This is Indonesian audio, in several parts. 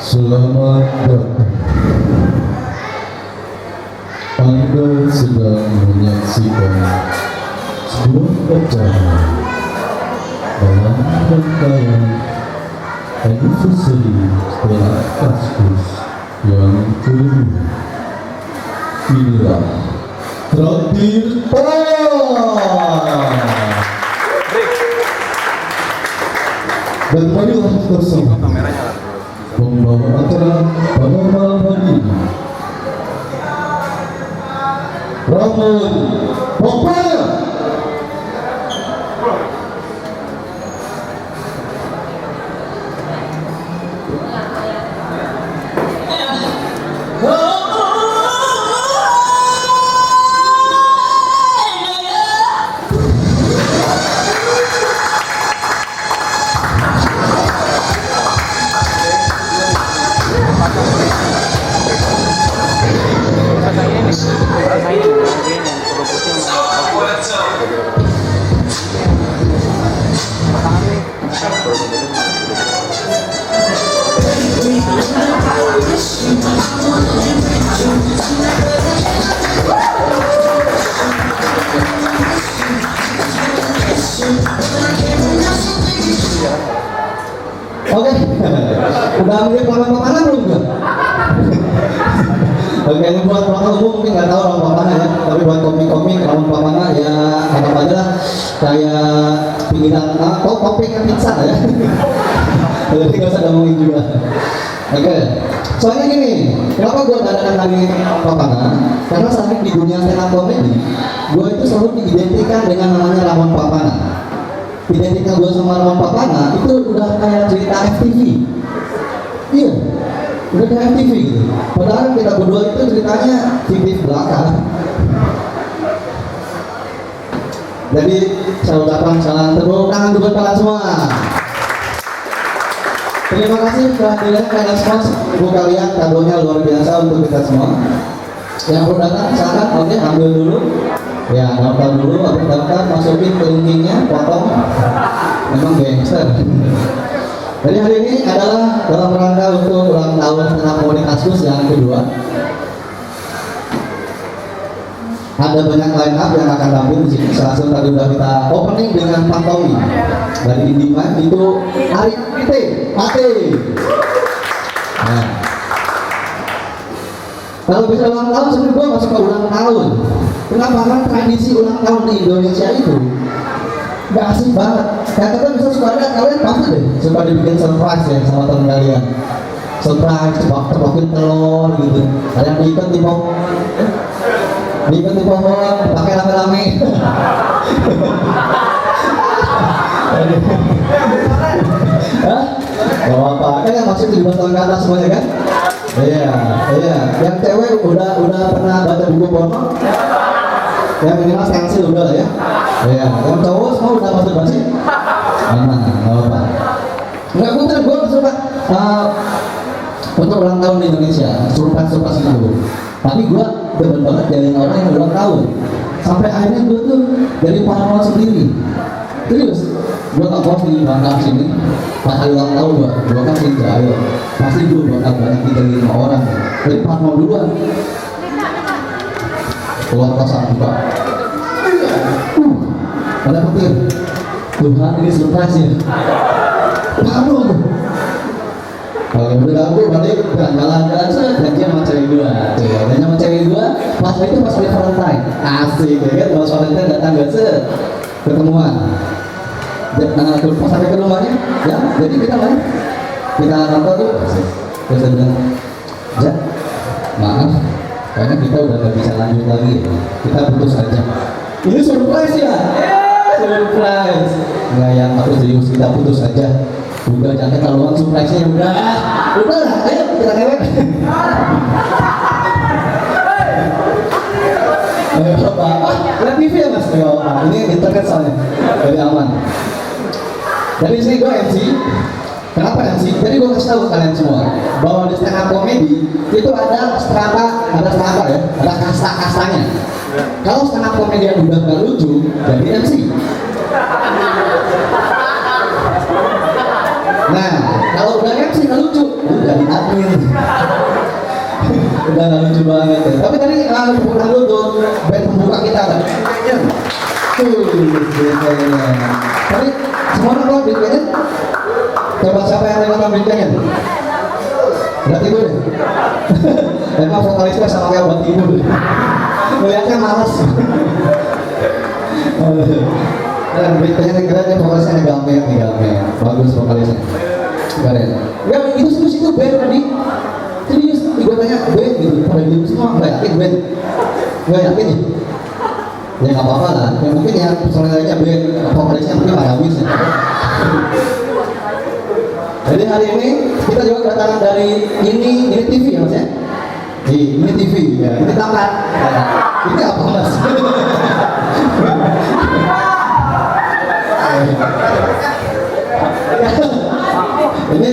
Selamat datang. Anda sedang menyaksikan sebuah acara dalam rangkaian anniversary setelah Kaskus yang kedua. Inilah Traktir dan marilah bersama membawa acara pada malam hari ini Ramon Papaya. Oke, udah ambil pelanggan makanan belum gak? Oke, ini buat pelanggan umum mungkin nggak tahu orang Papana ya, tapi buat komik-komik orang Papana ya anggap aja lah kayak pinggiran kopi ke pizza ya. Jadi nggak usah ngomongin juga. Oke, soalnya gini, kenapa gue dadakan lagi Papana? Karena saat ini di dunia stand up comedy, gue itu selalu diidentikan dengan namanya Ramon Papana. Identitas gue sama Ramon Papana itu udah kayak cerita FTV. Iya, udah kayak FTV gitu. Padahal kita berdua itu ceritanya TV belakang. Jadi saya ucapkan salam tepuk tangan untuk kalian semua. Terima kasih telah dilakukan respons ibu kalian, kadonya luar biasa untuk kita semua. Yang perlu datang silakan, oke, ambil dulu. Ya, daftar dulu, habis daftar masukin ke linknya, potong. Memang gangster. Jadi hari ini adalah dalam rangka untuk ulang tahun stand up comedy Kaskus yang kedua. Ada banyak line up yang akan tampil di sini. Salah satu tadi udah kita opening dengan Pantomi dari Indiman itu Ari Pate. Nah, kalau bisa ulang tahun sebenarnya gue masuk ke ulang tahun. Kenapa? Karena tradisi ulang tahun di Indonesia itu gak asik banget. Kayak kita bisa suka ada kalian pasti deh suka dibikin surprise ya sama teman kalian. Surprise, cepokin telur gitu. Kalian diikat di pohon, pakai rame-rame. Hah? Gak apa-apa. Kan yang masih 17 tahun ke atas semuanya kan? Iya. Yang cewek udah pernah baca buku porno? Ya minimal stensil udah lah ya. Iya. Yang cowok semua udah masturbasi? Gak apa-apa. Enggak, gue suka untuk ulang tahun di Indonesia, surprise itu. Tapi gue demen banget dari orang yang ulang tahun. Sampai akhirnya gue tuh jadi pahlawan sendiri. Serius, gue gak mau di bangkang sini. Pas hari ulang tahun gue kan ayo pasti gue bakal banyak dijaga sama orang. Jadi pahlawan duluan. Keluar kosan buka. Ada petir. Tuhan ini surprise ya. Pahlawan tuh. Kalau udah aku balik jalan-jalan janji sama cewek dua. Dan sama cewek dua pas itu pas hari Valentine. Asik ya kan, pas Valentine datang gak ketemuan. Nah, pas sampai ke rumahnya, ya, jadi kita main, kita nonton tuh, terus saya bilang, ja, maaf, kayaknya kita udah gak bisa lanjut lagi, kita putus aja. Ini surprise ya, surprise. Nggak yang aku serius, kita putus aja. Udah jangan terlaluan surprise-nya, udah lah, ayo kita kewek. Lihat TV ya mas, ini internet soalnya, jadi aman. Dari sini gue MC. Kenapa MC? Jadi gue kasih tahu ke kalian semua bahwa di stand up comedy itu ada strata ya, ada kasta-kastanya. Kalau stand up comedy yang udah gak lucu, jadi MC. Nah, kalau udah MC sih nggak lucu, udah di admin. Udah nggak lucu banget ya. Tapi tadi tepuk tangan dulu tuh band pembuka kita kan. Tadi semua orang beatnya. Coba siapa yang nonton beatnya? Udah tidur ya? Emang vokalisnya sama kayak buat tidur. Melihatnya malas. Dan beritanya keren ya, vokalisnya Gamer. Bagus vokalisnya. Keren. Ya itu band tadi. Serius, gue tanya band gitu. Pada diem semua, nggak yakin band. Nggak yakin ya? Ya nggak apa-apa lah. Ya mungkin ya personalnya band, vokalisnya mungkin Aramis ya. Jadi hari ini kita juga kedatangan dari ini TV ya mas ya? Ini TV ya, ini taman. Ini apa mas? Ini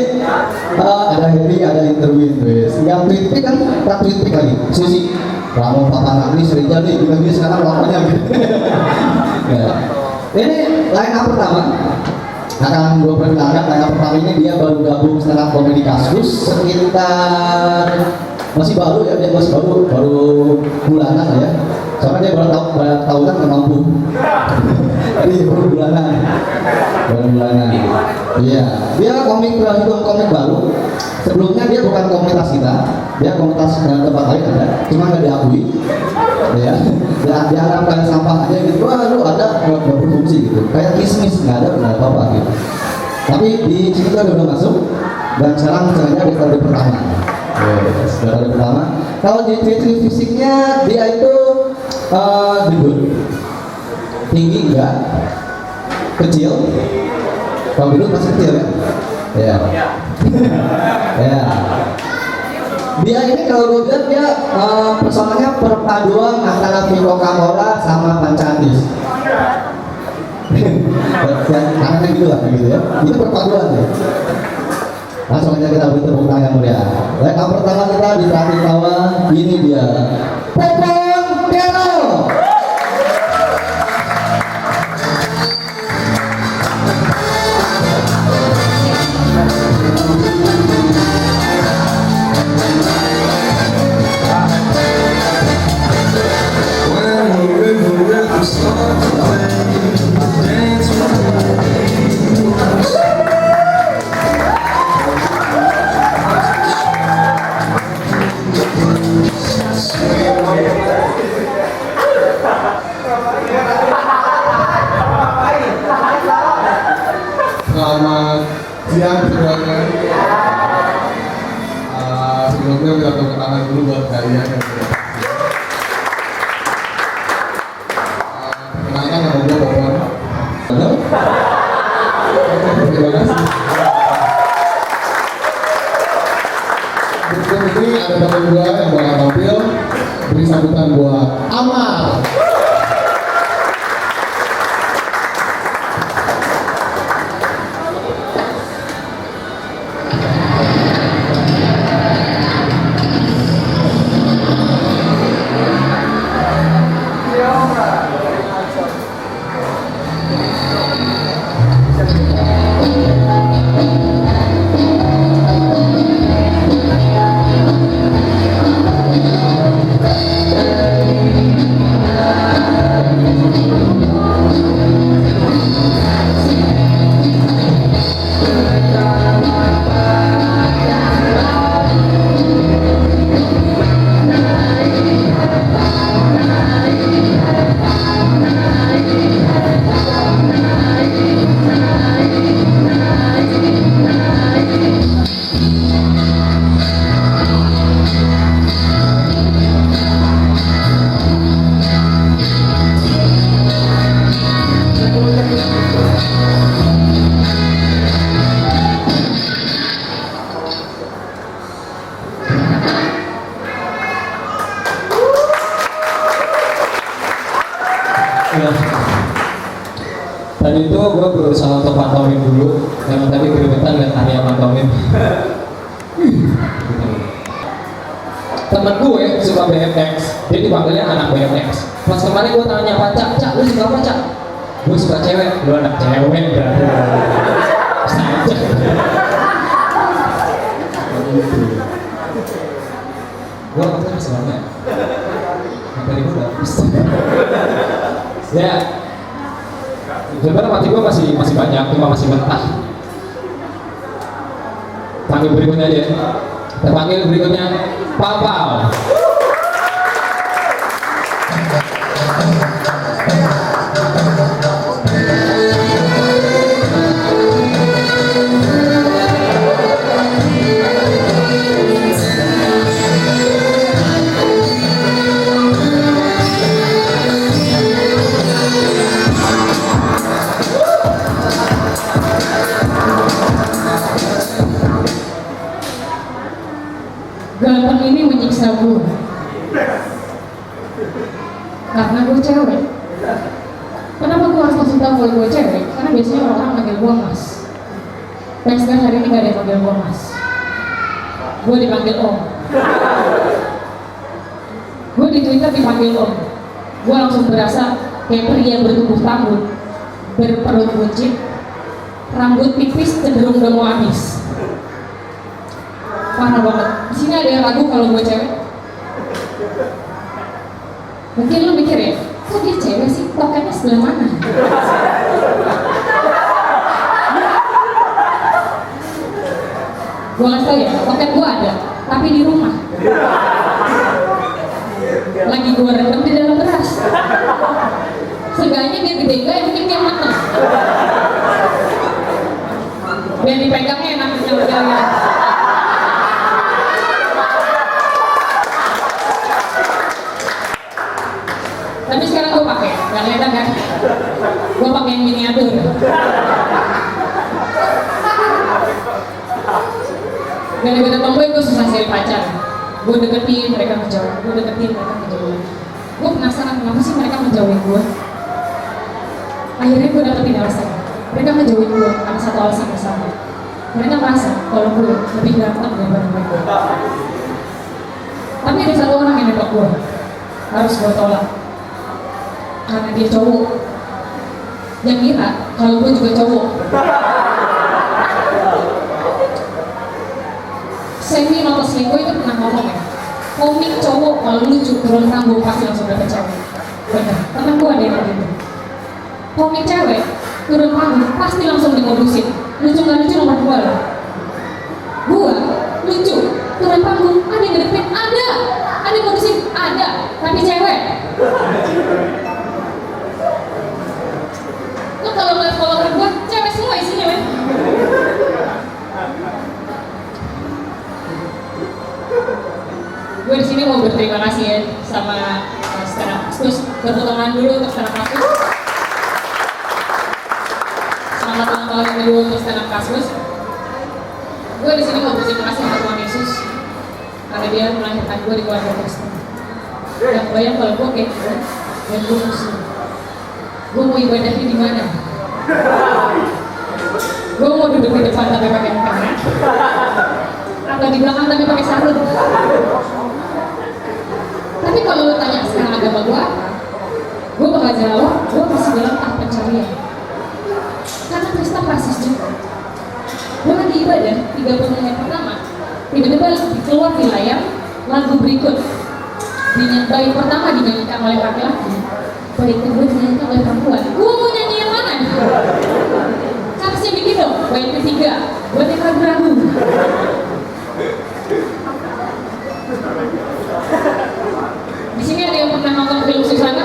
ada Heri, ada interview, yang tweet kan, tak tweet lagi, Susi, Ramo Papa Nagri sering jadi, kita sekarang lawannya gitu. Ya. Ini line up pertama, akan gue perkenalkan. Line up pertama ini dia baru gabung setelah komedi kasus sekitar masih baru ya, dia masih baru bulanan ya. Soalnya dia baru tahunan nggak mampu. Jadi baru bulanan. Iya, dia komik baru. Sebelumnya dia bukan komunitas kita, dia komunitas tempat lain ada, cuma nggak diakui. Ya, dia anggap sampah aja gitu. Wah, lu ada nggak berfungsi gitu. Kayak kismis nggak ada apa-apa gitu. Tapi di sini kita udah masuk dan sekarang misalnya di kali pertama. Kali pertama. Kalau di ciri fisiknya dia itu gendut, tinggi enggak, kecil. Kalau gendut masih kecil ya. Ya. Ya. Dia ini kalau gue lihat dia personanya perpaduan antara Vino Kamora sama Pancatis. Aneh gitu lah gitu ya. Itu perpaduan ya. Langsung aja kita beri tepuk tangan yang mulia. Line up pertama kita di Terakhir Tawa, ini dia Popon Piano. Selamat siang semuanya. Sebelumnya kita tepuk tangan dulu buat kalian yang kenalkan nama gue Popon. Terima kasih. Berikut ini ada teman gue yang bakal tampil. Beri sambutan buat Amal. Tadi itu gue berusaha untuk pantomin dulu, memang tadi keringetan dan Arya pantomin. Temen gue suka BMX, jadi dipanggilnya anak BMX. Pas kemarin gue tanya Pak Cak, lu suka apa Cak? Gue suka cewek, lu anak cewek berarti. Saja. gitu. Gua waktu masih lama ya. Sampai gua udah habis. Ya. Sebenarnya mati gua masih banyak, cuma masih mentah. Panggil berikutnya aja. Kita panggil berikutnya Papal. Ganteng ini menyiksa gue karena gue cewek. Kenapa gue harus kasih tahu kalau gue cewek? Karena biasanya orang-orang manggil gue mas. Pesta hari ini gak ada yang manggil gue mas. Gue dipanggil om. Gue di Twitter dipanggil om. Gue langsung berasa kayak pria bertubuh tangguh, berperut buncit, rambut tipis cenderung udah mau habis. Parah banget. Di sini ada yang ragu kalau gue cewek. Mungkin lu mikir ya, kok dia cewek sih? Toketnya sebelah mana? Gue ngasih tau ya, toket gue ada, tapi di rumah. Lagi gue rendam di dalam beras. Seenggaknya dia gede enggak, yang penting dia matang. Biar dipegangnya enak jalan-jalan. Tapi sekarang gue pakai, nggak kelihatan kan? Gue pakai yang miniatur. Gara-gara tomboy gue susah cari pacar. Gue deketin, mereka menjauh. Gue deketin, mereka menjauh. Gue penasaran kenapa sih mereka menjauhin gue. Akhirnya gue dapetin alasannya. Mereka menjauhin gue karena satu alasan bersama. Mereka merasa kalau gue lebih ganteng daripada mereka. Tapi ada satu orang yang nembak gue, harus gue tolak. Karena dia cowok yang ngira kalau gue juga cowok. Semi nonton selingkuh itu pernah ngomong ya, komik cowok kalau lucu turun panggung pasti langsung dapet cewek. Bener, temen gue ada yang gitu. Komik cewek turun panggung pasti langsung dimodusin. Lucu gak lucu nomor 2 loh. Gue lucu turun panggung ada yang deketin, ada yang modusin, ada, tapi cewek. Lo kalau ngeliat follower gue, cewek semua isinya men. Gue di sini mau berterima kasih ya sama stand up kasus. Tepuk tangan dulu untuk stand up kasus. Selamat ulang tahun yang kedua untuk stand up kasus. Gue di sini mau berterima kasih untuk Tuhan Yesus karena dia melahirkan gue di keluarga Kristen. Yang bayang kalau gue kayak gitu dan gue muslim. Gue mau ibadahnya di mana? Gue mau duduk di depan tapi pakai tangan, atau di belakang tapi pakai sarung. Tapi kalau lo tanya sekarang agama gue apa, gue bakal jawab, gue masih dalam tahap pencarian. Karena Kristen rasis juga. Gue lagi ibadah 30 menit pertama, tiba-tiba keluar di layar lagu berikut. Bait pertama dinyanyikan oleh laki-laki, bait kedua dinyanyikan oleh perempuan. Gue mau nyanyi yang mana? Harusnya bikin dong. Bait ketiga, buat yang ragu-ragu. Di sini ada yang pernah nonton film Susana?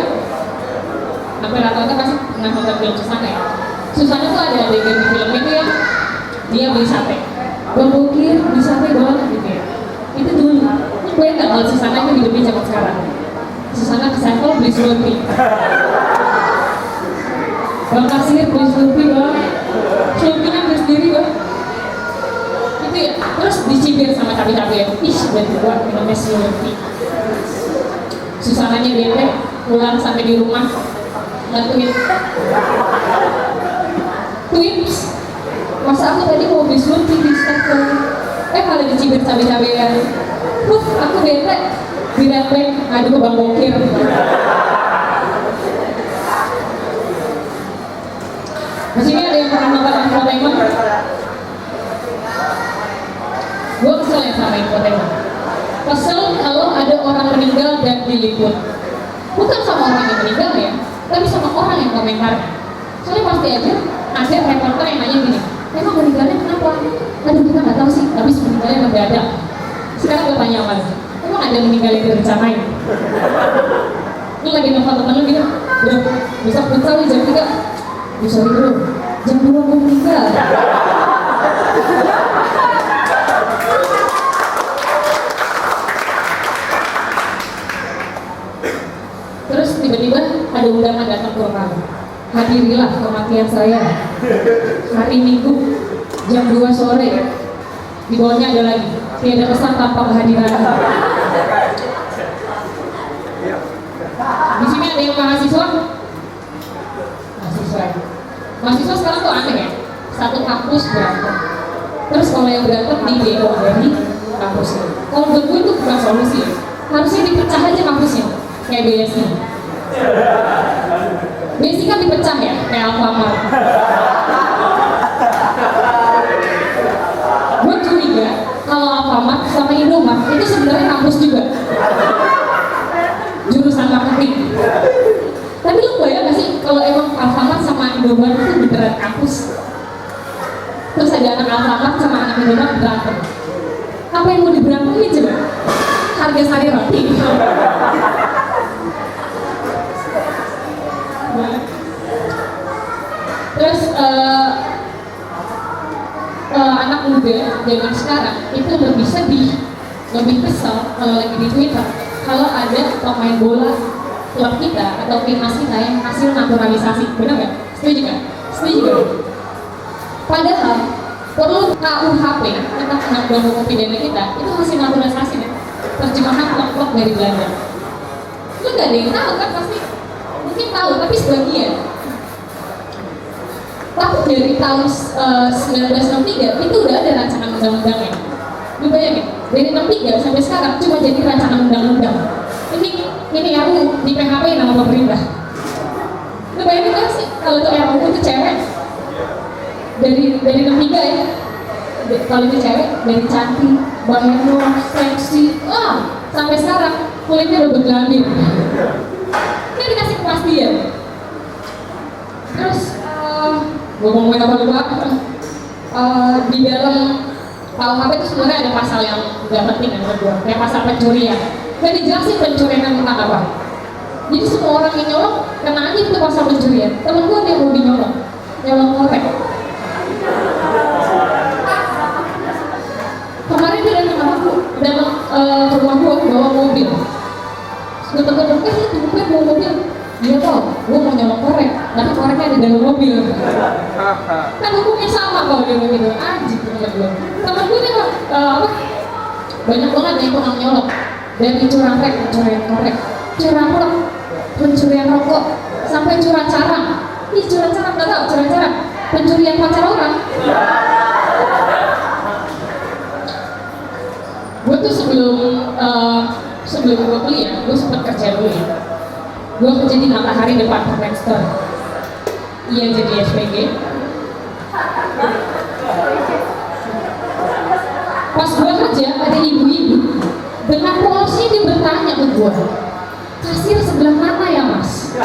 Hampir rata-rata pasti pernah nonton film Susana ya. Susana tuh ada adegan di film itu yang dia beli sate. Gue pikir beli sate banget gitu ya. Itu dulu. Gue nggak kalau Susana itu hidupnya zaman sekarang. Susana ke Sevel beli Slurpee. Bang kasir beli Slurpee bang. Slurpee-nya beli sendiri bang. Itu ya. Terus dicibir sama cabai-cabai yang ih berarti buat minumnya Slurpee. Susananya bete, pulang sampai di rumah nge-tweet. Tweets, masa aku tadi mau beli Slurpee di Sevel, malah dicibir cabai-cabean. Aku bete, bete, ngadu ke Bang Bokir. Di sini ada yang pernah nonton Entertainment? Gue kesel ya sama infotainment. Kesel kalau ada orang meninggal dan diliput. Bukan sama orang yang meninggal ya, tapi sama orang yang komentar. Soalnya pasti aja ada reporter yang nanya gini, emang meninggalnya kenapa? Aduh kita nggak tahu sih, tapi meninggalnya mendadak. Sekarang gue tanya sama lu, emang ada meninggal yang direncanain? Lu lagi nelfon temen lu gitu, udah bisa futsal nih jam 3. Sorry bro, jam 2 gue meninggal. Terus tiba-tiba ada undangan datang ke rumah. Hadirilah kematian saya hari Minggu jam 2 sore. Di bawahnya ada lagi, tiada pesan tanpa kehadiran. Di sini ada yang mahasiswa. Mahasiswa sekarang tuh aneh ya. Satu kampus berantem. Terus kalau yang berantem di demo dari kampus. Kalau menurut gue itu bukan solusi ya. Harusnya dipecah aja kampusnya. Kayak BSI. BSI kan dipecah ya, kayak Alfamart. Gue curiga kalau Alfamart sama Indomart itu sebenarnya kampus juga. Jurusan marketing. Tapi lu bayang gak sih kalau emang Alfamart sama Indomart itu beneran kampus? Terus ada anak Alfamart sama anak Indomart berantem. Apa yang mau diberantemin coba? Harga sari roti. Terus anak muda zaman sekarang itu lebih sedih, lebih kesal kalau lagi di Twitter kalau ada pemain bola klub kita atau timnas kita yang hasil naturalisasi, benar nggak? Setuju kan? Setuju kan? Padahal perlu KUHP tentang undang-undang hukum pidana kita itu hasil naturalisasi nih, terjemahan klub-klub dari Belanda. Lu nggak ada yang tahu kan pasti? Mungkin tahu tapi sebagian. Tapi dari tahun 1963 itu udah ada rancangan undang-undangnya. Lu bayangin, dari 63 sampai sekarang cuma jadi rancangan undang-undang. Ini RUU di PHP nama pemerintah. Lu bayangin kan sih kalau itu RUU itu cewek dari 63 ya. Kalau itu cewek dari cantik, baheno, seksi, sampai sekarang kulitnya udah bergelambir. Ini dikasih kepastian. Terus gue ngomongin apa lupa. Di dalam KUHP itu sebenarnya ada pasal yang nggak penting kan menurut gue, kayak pasal pencurian. Gak dijelasin pencurian yang tentang apa. Jadi semua orang yang nyolong kena aja itu pasal pencurian. Temen gue ada yang mau nyolong korek. Kemarin dia datang ke rumah gue bawa mobil. Gue tegur, gue bawa mobil. Dia tau, gue mau nyolong korek, tapi koreknya ada di dalam mobil. Kan hukumnya sama kalau dia begitu. Anjir temen gue. Temen gue nih banyak banget yang ikut nyolong. Dari curang pencurian korek, curang rok, pencurian rokok, sampai curang carang. Ih curang carang, nggak tahu curang carang, pencurian pacar orang. Gue tuh sebelum gue kuliah, gue sempat kerja dulu ya. Gue kerja di Matahari Department Store. Iya jadi SPG. Pas gue kerja ada ibu-ibu dengan polosnya dia bertanya ke gue, kasir sebelah mana ya mas?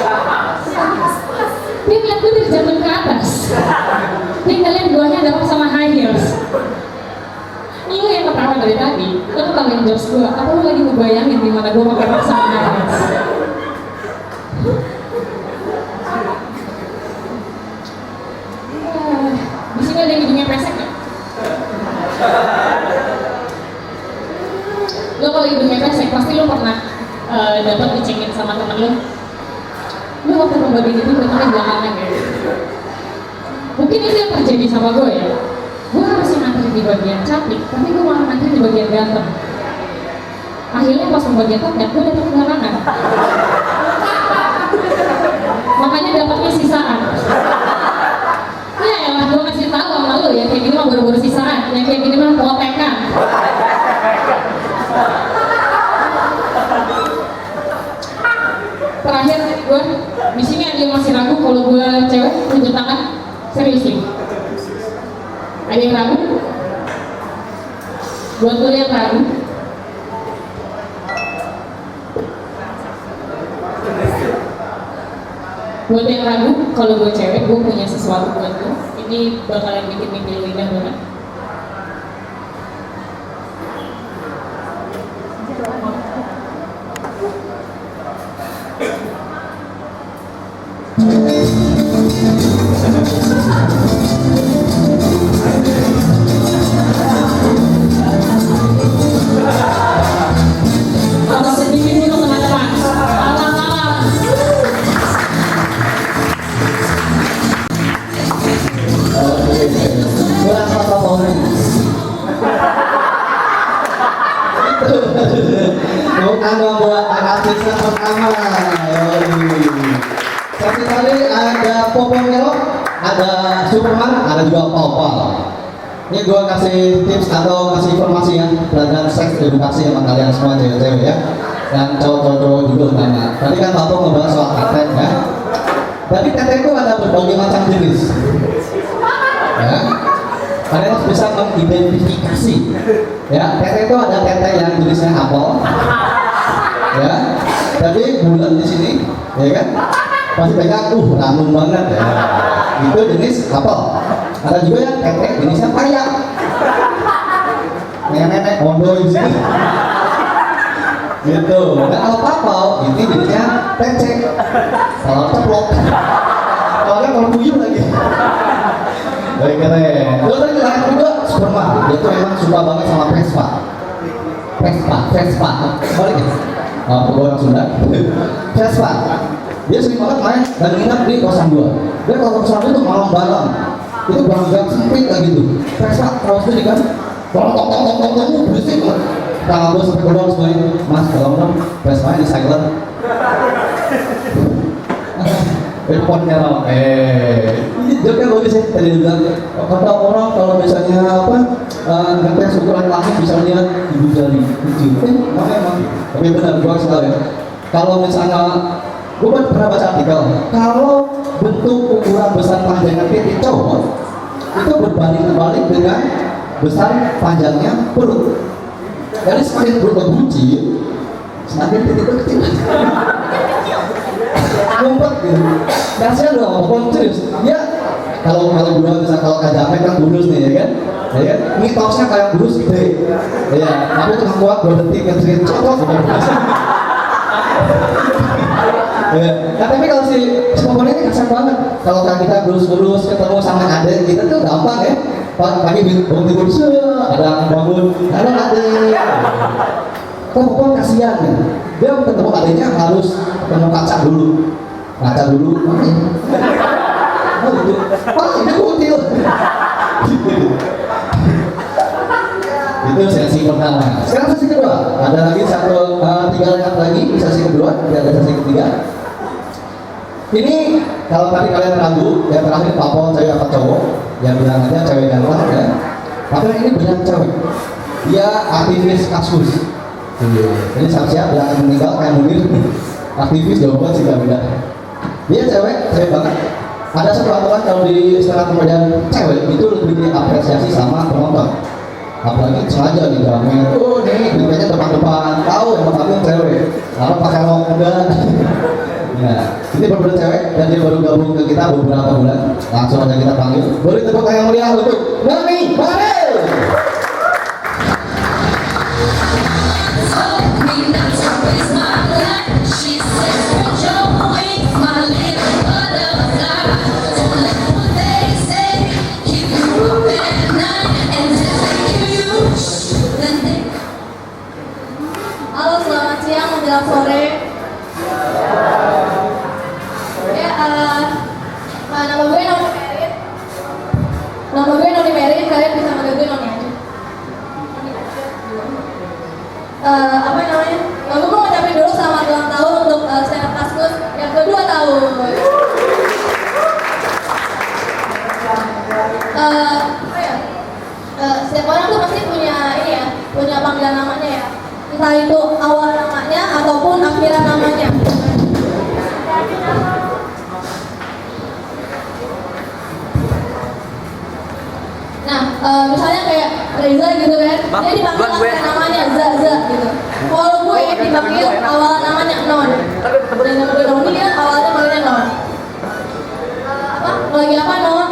Dia ngeliat gue dari jatuh ke atas. Dia ngeliat guanya ada sama high heels. Lu yang ketawa dari tadi, lu ketawain jokes gue, apa lu lagi ngebayangin dimana gue pakai rok sama high heels? Di sini ada yang hidungnya pesek nggak? Lo kalau hidungnya pesek pasti lo pernah dapat dicengin sama temen lo. Lo waktu pembagian itu datangnya belakangan ya. Mungkin itu yang terjadi sama gue ya. Gue harusnya ngantri di bagian cantik, tapi gue malah ngantri di bagian ganteng. Akhirnya pas pembagian topnya, gue dapet belakangan. Makanya dapatnya sisaan. Ya elah, gue kasih tahu sama lo ya, kayak gini mah baru-baru sisaan, yang kayak gini mah potekan. Terakhir gue di sini ada yang masih ragu kalau gue cewek tunjuk tangan, serius nih. Ada yang ragu? Buat lo yang ragu, kalau gue cewek, gue punya sesuatu buat lo. Ini bakalan bikin mimpi lo indah banget. Kalau sedikit untuk teman-teman, alam-alam. Kurang apa Paulin? Bukan membuat artis pertama. Satu kali ada Popo Melok, ada Superman, ada juga Papa. Ini gue kasih tips atau kasih informasi ya, belajar seks edukasi sama kalian semua cewek-cewek ya, dan cowok-cowok juga utama. Tadi kan Bapak ngebahas soal tete ya. Tapi tete itu ada berbagai macam jenis. Ya, kalian harus bisa mengidentifikasi. Ya, tete itu ada tete yang jenisnya apel. Ya, tapi bulat di sini, ya kan? Pasti pegang, ranum banget ya. Itu jenis apel. Ada juga yang tete jenisnya paya. Nenek-nenek mondo di sini. Gitu. Nah, kalau papau ini jenisnya pecek. Kalau ceplok. Kalau puyuh lagi. Baik keren. Terus tadi lain juga Superman. Dia tuh emang suka banget sama Vespa. Balik ya? Gue orang Sunda. Vespa. Dia sering banget main dan nginap di kosan gua. Dia kalau kosan itu malam-malam. Itu gang sempit kayak gitu. Vespa terus dia kan. Tong berisik banget. Tangan gua sampai keluar semuanya. Mas, tolong Vespa di silent. Handphone-nya dong. Ini joknya bagus ya. Tadi dia bilang, kata orang kalau misalnya ngetes ukuran laki bisa lihat ibu jari kecil. Emang. Tapi benar, gua harus tahu ya. Kalau misalnya, gua kan pernah baca artikel. Kalau bentuk ukuran besar panjangnya titik cowok itu berbanding dengan besar panjangnya perut. Jadi semakin perut berbuncit, semakin titik kecil. Ngumpet gitu. Kasihan dong, ngomong serius. Ya, kalau gua misalnya kalau Kajamek kan kurus nih ya kan? Ya kan? Mitosnya kayak kurus gede. Ya, tapi cuma kuat 2 detik yang sedikit cocok udah berhasil. Ya, nah, tapi kalau si Popon ini kasar banget. Kalau kan kita kurus-kurus ketemu sama adik kita tuh gampang ya. Pagi bangun tidur, ada bangun, halo adik. Kok Popon kasihan nih? Dia ketemu adiknya harus ketemu kaca dulu. Makanya. Oh gitu. Oh ini kutil. Itu sesi pertama. Sekarang sesi kedua. Ada lagi 3 lengkap lagi di sesi kedua. Ada sesi ketiga. Ini kalau tadi kalian ragu, yang terakhir Papo cewek apa cowok? Yang bilang aja cewek ganteng ya. Tapi yang ini benar cewek. Dia aktivis kasus. Ini siap-siap yang meninggal kayak Munir. Aktivis jawaban sih gak beda. Dia cewek banget. Ada satu aturan kalau di setengah kemudian cewek itu lebih diapresiasi sama penonton. Apalagi sengaja nih drama nih berikutnya depan-depan tahu yang pertama cewek karena pakai rok enggak. Nah, ini berbeda cewek dan dia baru gabung ke kita beberapa bulan. Langsung aja kita panggil. Beri tepuk tangan yang meriah untuk Nami Barel. Halo, selamat siang menjelang sore. Ya, nama gue Noni Merin. Kalian bisa manggil gue Noni aja. Apa namanya? Gue mau ngucapin dulu selamat ulang tahun untuk Stand Up Kaskus yang kedua tahun. Setiap orang tuh pasti punya ini ya, punya panggilan namanya ya. Entah itu awal namanya ataupun akhiran namanya. Nah, misalnya kayak Reza gitu kan. Dia dipanggil pakai namanya Zaza gitu. Kalau gue dipanggil awalan namanya Non. Dan nama gue Noni dia awalnya panggilnya Non. Lagi apa Non?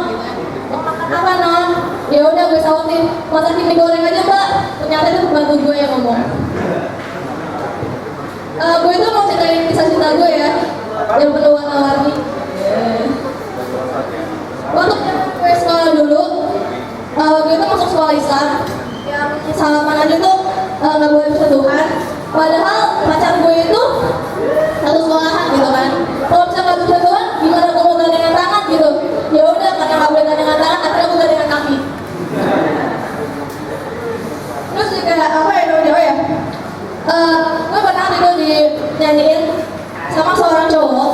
Mau makan apa Non? Ya udah gue sautin, masakin mie goreng aja Mbak. Ternyata itu pembantu gue yang ngomong. Gue tuh mau ceritain kisah cinta gue ya, yang penuh warna-warni. Waktu gue sekolah dulu, gue tuh masuk sekolah Islam yang salaman aja tuh nggak boleh bersentuhan. Padahal pacar gue itu satu sekolahan gitu kan. Kalau misalnya nggak bersentuhan, gimana gue mau gandengan tangan gitu? Ya udah, karena nggak boleh gandengan tangan, akhirnya gue gandengan kaki. Terus juga apa ya namanya ya? Gue pernah juga dinyanyiin sama seorang cowok.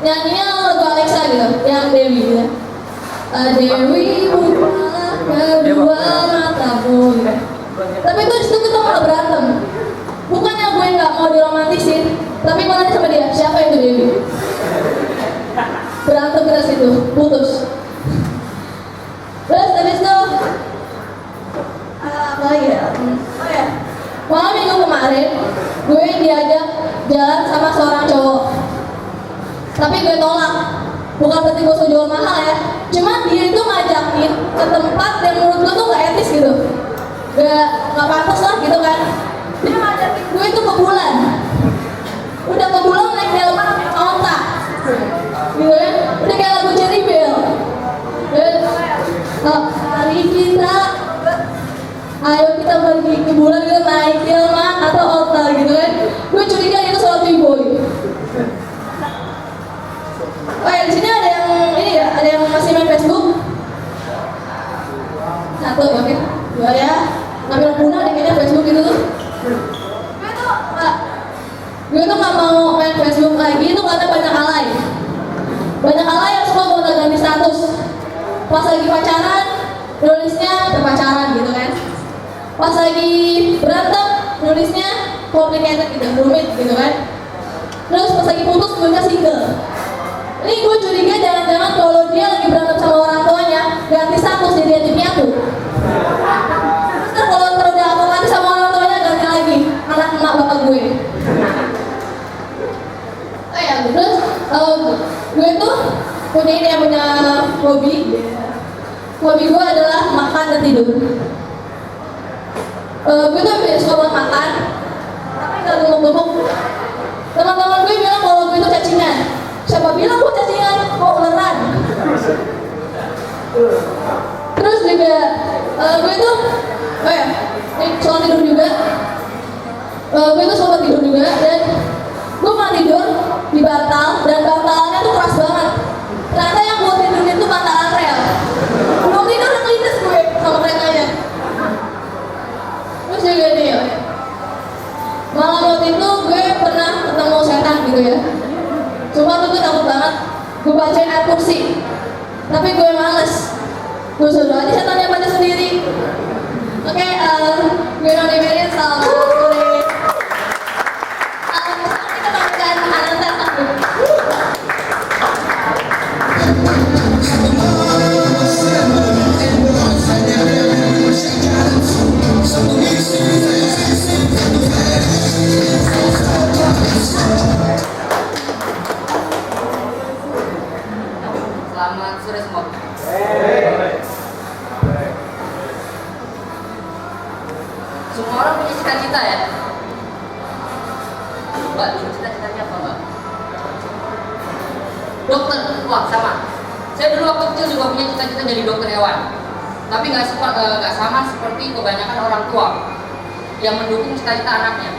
Nyanyinya lagu Alexa gitu, yang Dewi gitu. Dewi bukalah kedua mataku gitu. Tapi itu disitu kita malah berantem. Bukannya gue nggak mau diromantisin, tapi gue nanya sama dia, siapa itu Dewi? Berantem kita situ, putus. Terus habis itu apa lagi ya? Oh ya, malam minggu kemarin gue diajak jalan sama seorang cowok. Tapi gue tolak. Bukan berarti gue jual mahal ya. Cuma dia itu ngajakin ke tempat yang menurut gue tuh gak etis gitu. Gak pantas lah gitu kan. Dia ngajakin gue itu ke bulan. Udah ke bulan naik delman naik onta. Gitu ya. Udah kayak lagu Cherry Bell. Hari kita ayo kita pergi ke bulan gitu naik delman atau onta gitu kan. Gue curiga itu soal boy. Oh ya, di sini ada yang ini ya, ada yang masih main Facebook. Satu, oke. Dua ya. Ngambil punah deh kayaknya Facebook itu tuh. Gue tuh nggak mau main Facebook lagi itu karena banyak alay. Banyak alay yang suka mau ganti status. Pas lagi pacaran, nulisnya berpacaran gitu kan. Pas lagi berantem, nulisnya complicated gitu, rumit gitu kan. Terus pas lagi putus, nulisnya single. Ini gue curiga jangan-jangan kalau dia lagi berantem sama orang tuanya ganti status jadi anti piatu. Terus kalau udah apa lagi sama orang tuanya ganti lagi anak emak bapak gue. Oh ya, terus gue tuh punya ini yang punya hobi. Hobi gue adalah makan dan tidur. Gue tuh suka banget makan, tapi nggak gemuk-gemuk. Teman-teman gue bilang kalau gue itu cacingan. Siapa bilang gue cacingan, mau uleran. Terus juga gue tuh oh ya, soal tidur juga. Gue tuh soal tidur juga dan gue pernah tidur di bantal dan bantalannya tuh keras banget. Ternyata yang gue tidurin itu bantalan rel. Belum tidur udah kelindes gue sama keretanya. Terus juga nih ya, malam waktu itu gue pernah ketemu setan gitu ya. Cuma tuh gue takut banget, gue bacain ayat kursi. Tapi gue males, gue suruh aja setannya baca sendiri. Oke, gue Noni Merin, selamat sore. Sekarang kita temukan Ananta satu. Selamat sore semua. Semua orang punya cita-cita ya. Mbak, dulu cita-citanya apa Mbak? Dokter, wah sama. Saya dulu waktu kecil juga punya cita-cita jadi dokter hewan. Tapi nggak sama seperti kebanyakan orang tua yang mendukung cita-cita anaknya.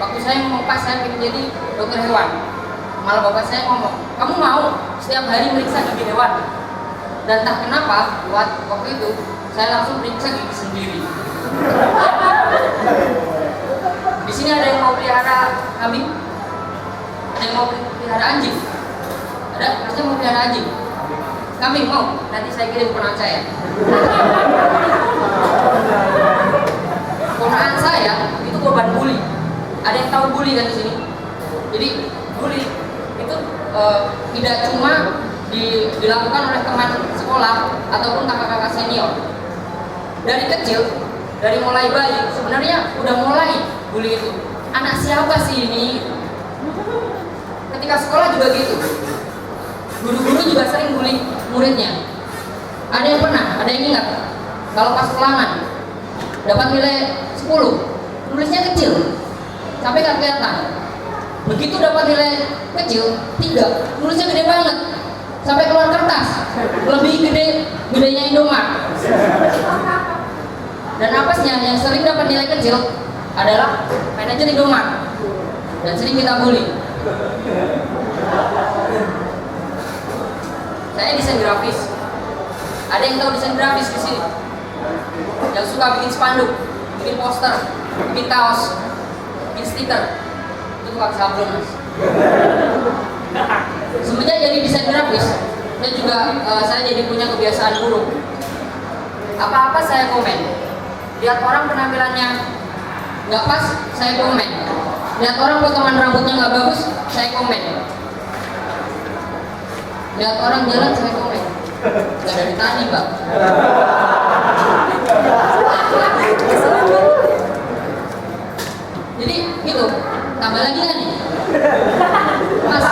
Waktu saya ngomong pas saya ingin jadi dokter hewan, malah bapak saya ngomong, kamu mau setiap hari meriksa gigi hewan? Dan entah kenapa waktu itu saya langsung periksa gigi sendiri. Di sini ada yang mau pelihara kambing? Ada yang mau pelihara anjing? Ada? Harusnya mau pelihara anjing? Kambing mau? Nanti saya kirim ponakan saya. Ponakan saya itu korban bully. Ada yang tahu bully kan di sini? Jadi bully itu tidak cuma dilakukan oleh teman sekolah ataupun kakak-kakak senior. Dari kecil dari mulai bayi sebenarnya udah mulai bully itu. Anak siapa sih ini? Ketika sekolah juga gitu. Guru-guru juga sering bully muridnya. Ada yang pernah, ada yang ingat kalau pas ulangan dapat nilai 10, nulisnya kecil sampai gak kelihatan. Begitu dapat nilai kecil 3, nulisnya gede banget sampai keluar kertas, lebih gedenya Indomaret. Dan apesnya yang sering dapat nilai kecil adalah manajer Indomaret dan sering kita bully. Saya desain grafis. Ada yang tahu desain grafis di sini? Yang suka bikin spanduk, bikin poster, bikin kaos, bikin stiker. Itu tukang sablon, Mas. Semenjak jadi desain grafis, saya jadi punya kebiasaan buruk. Apa-apa saya komen. Lihat orang penampilannya nggak pas, saya komen. Lihat orang potongan rambutnya nggak bagus, saya komen. Lihat orang jalan, saya komen. Nggak dari tadi, Pak. Jadi gitu. Tambah lagi kan nih, Mas,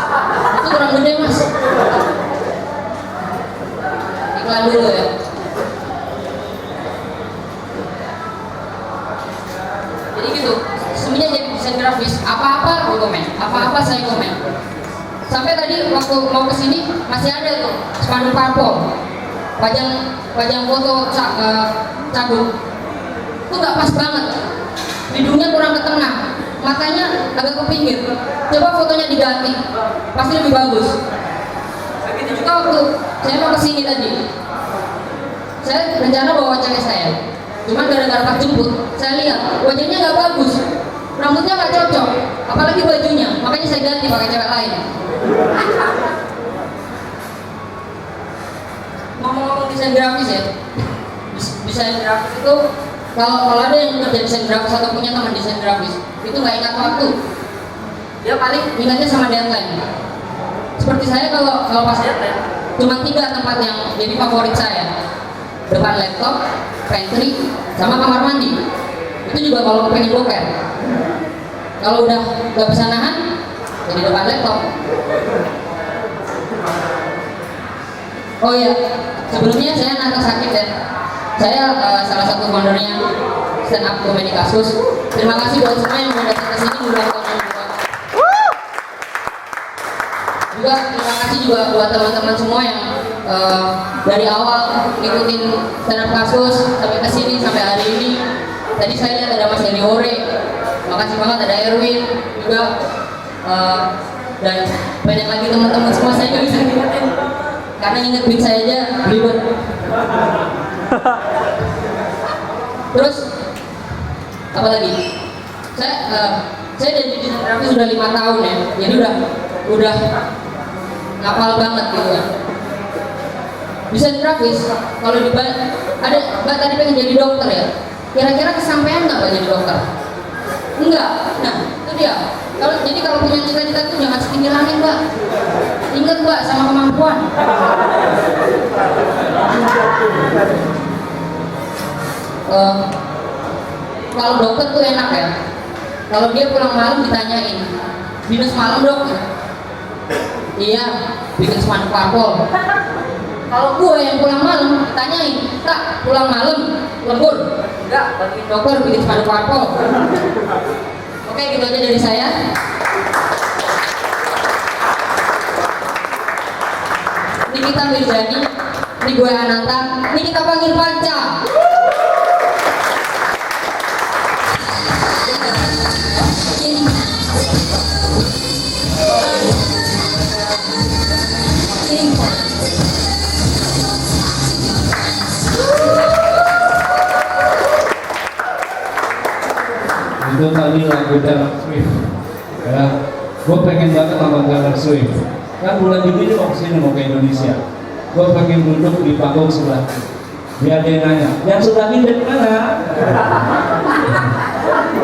itu kurang gede, Mas. Iklan dulu ya. Jadi gitu. Semenjak jadi desain grafis, apa-apa gue komen, apa-apa saya komen. Sampai tadi waktu mau kesini masih ada tuh spanduk parpol, pajang foto Cagup. Itu nggak pas banget. Hidungnya kurang ke tengah, matanya agak ke pinggir. Coba fotonya diganti, pasti lebih bagus. Begitu juga waktu saya mau kesini tadi, saya rencana bawa cewek saya. Cuman gara-gara pas jemput, saya lihat wajahnya nggak bagus, rambutnya nggak cocok, apalagi bajunya. Makanya saya ganti pakai cewek lain. Ngomong-ngomong desain grafis ya, desain grafis itu kalau ada yang kerja desain grafis atau punya teman desain grafis, itu nggak ingat waktu, dia paling ingatnya sama deadline. Seperti saya kalau pas deadline, cuma 3 tempat yang jadi favorit saya: depan laptop, pantry, sama kamar mandi. Itu juga kalau pengen boker. Kalau udah nggak bisa nahan, jadi depan laptop. Oh iya, sebelumnya saya Nata Sakit ya. Saya salah satu foundernya Stand Up Comedy Kasus. Terima kasih buat semua yang udah datang ke sini juga terima kasih juga buat teman-teman semua yang dari awal ngikutin Stand Up Kasus sampai ke sini sampai hari ini. Tadi saya lihat ada Mas Heri Ore, makasih banget, ada Erwin juga, dan banyak lagi teman-teman semua. Saya nggak bisa ingetin karena inget beat saya aja ribet. Terus apa lagi? Saya jadi desain grafis sudah 5 tahun ya, jadi udah ngapal banget gitu kan. Desain grafis kalau ada Mbak tadi pengen jadi dokter ya, kira-kira kesampaian nggak Mbak jadi dokter? Enggak. Nah itu dia. Kalau punya cita-cita itu jangan setinggi langit, Mbak. Ingat, Mbak, sama kemampuan. Kalau dokter tuh enak ya. Kalau dia pulang malam ditanyain, minus malam dok? Iya, bikin spanduk parpol. Kalau gue yang pulang malam ditanyain, tak pulang malam lembur? Enggak, bantuin dokter bikin spanduk parpol. Oke, gitu aja dari saya. Ini kita Mirjani, ini gue Ananta, ini kita panggil Panca. Itu tadi lagu Taylor Swift ya. Gue pengen banget nonton Taylor Swift. Kan bulan Juni ini mau kesini, mau ke Indonesia. Gue pengen duduk di panggung sebelah. Biar dia nanya, yang sebelah ini dari mana?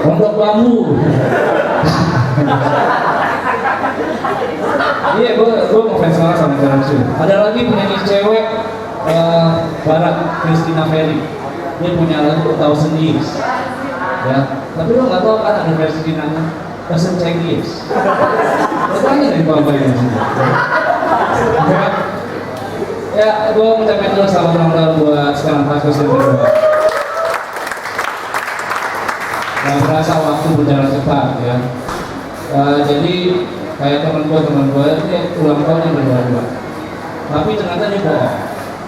Pondok Bambu. Iya, gue mau fans banget sama Taylor Swift. Ada lagi penyanyi cewek barat, Christina Ferry. dia punya lagu Thousand Years, ya. Tapi lo nggak tahu kan ada versi di namanya Thousand Years. Lo tanya dari bapak ini. Ya, gue mengucapkan dulu selamat ulang tahun buat sekarang Pascus yang kedua. Gak berasa waktu berjalan cepat ya. Jadi kayak teman gue ini ulang tahun yang kedua. Tapi ternyata dia bohong.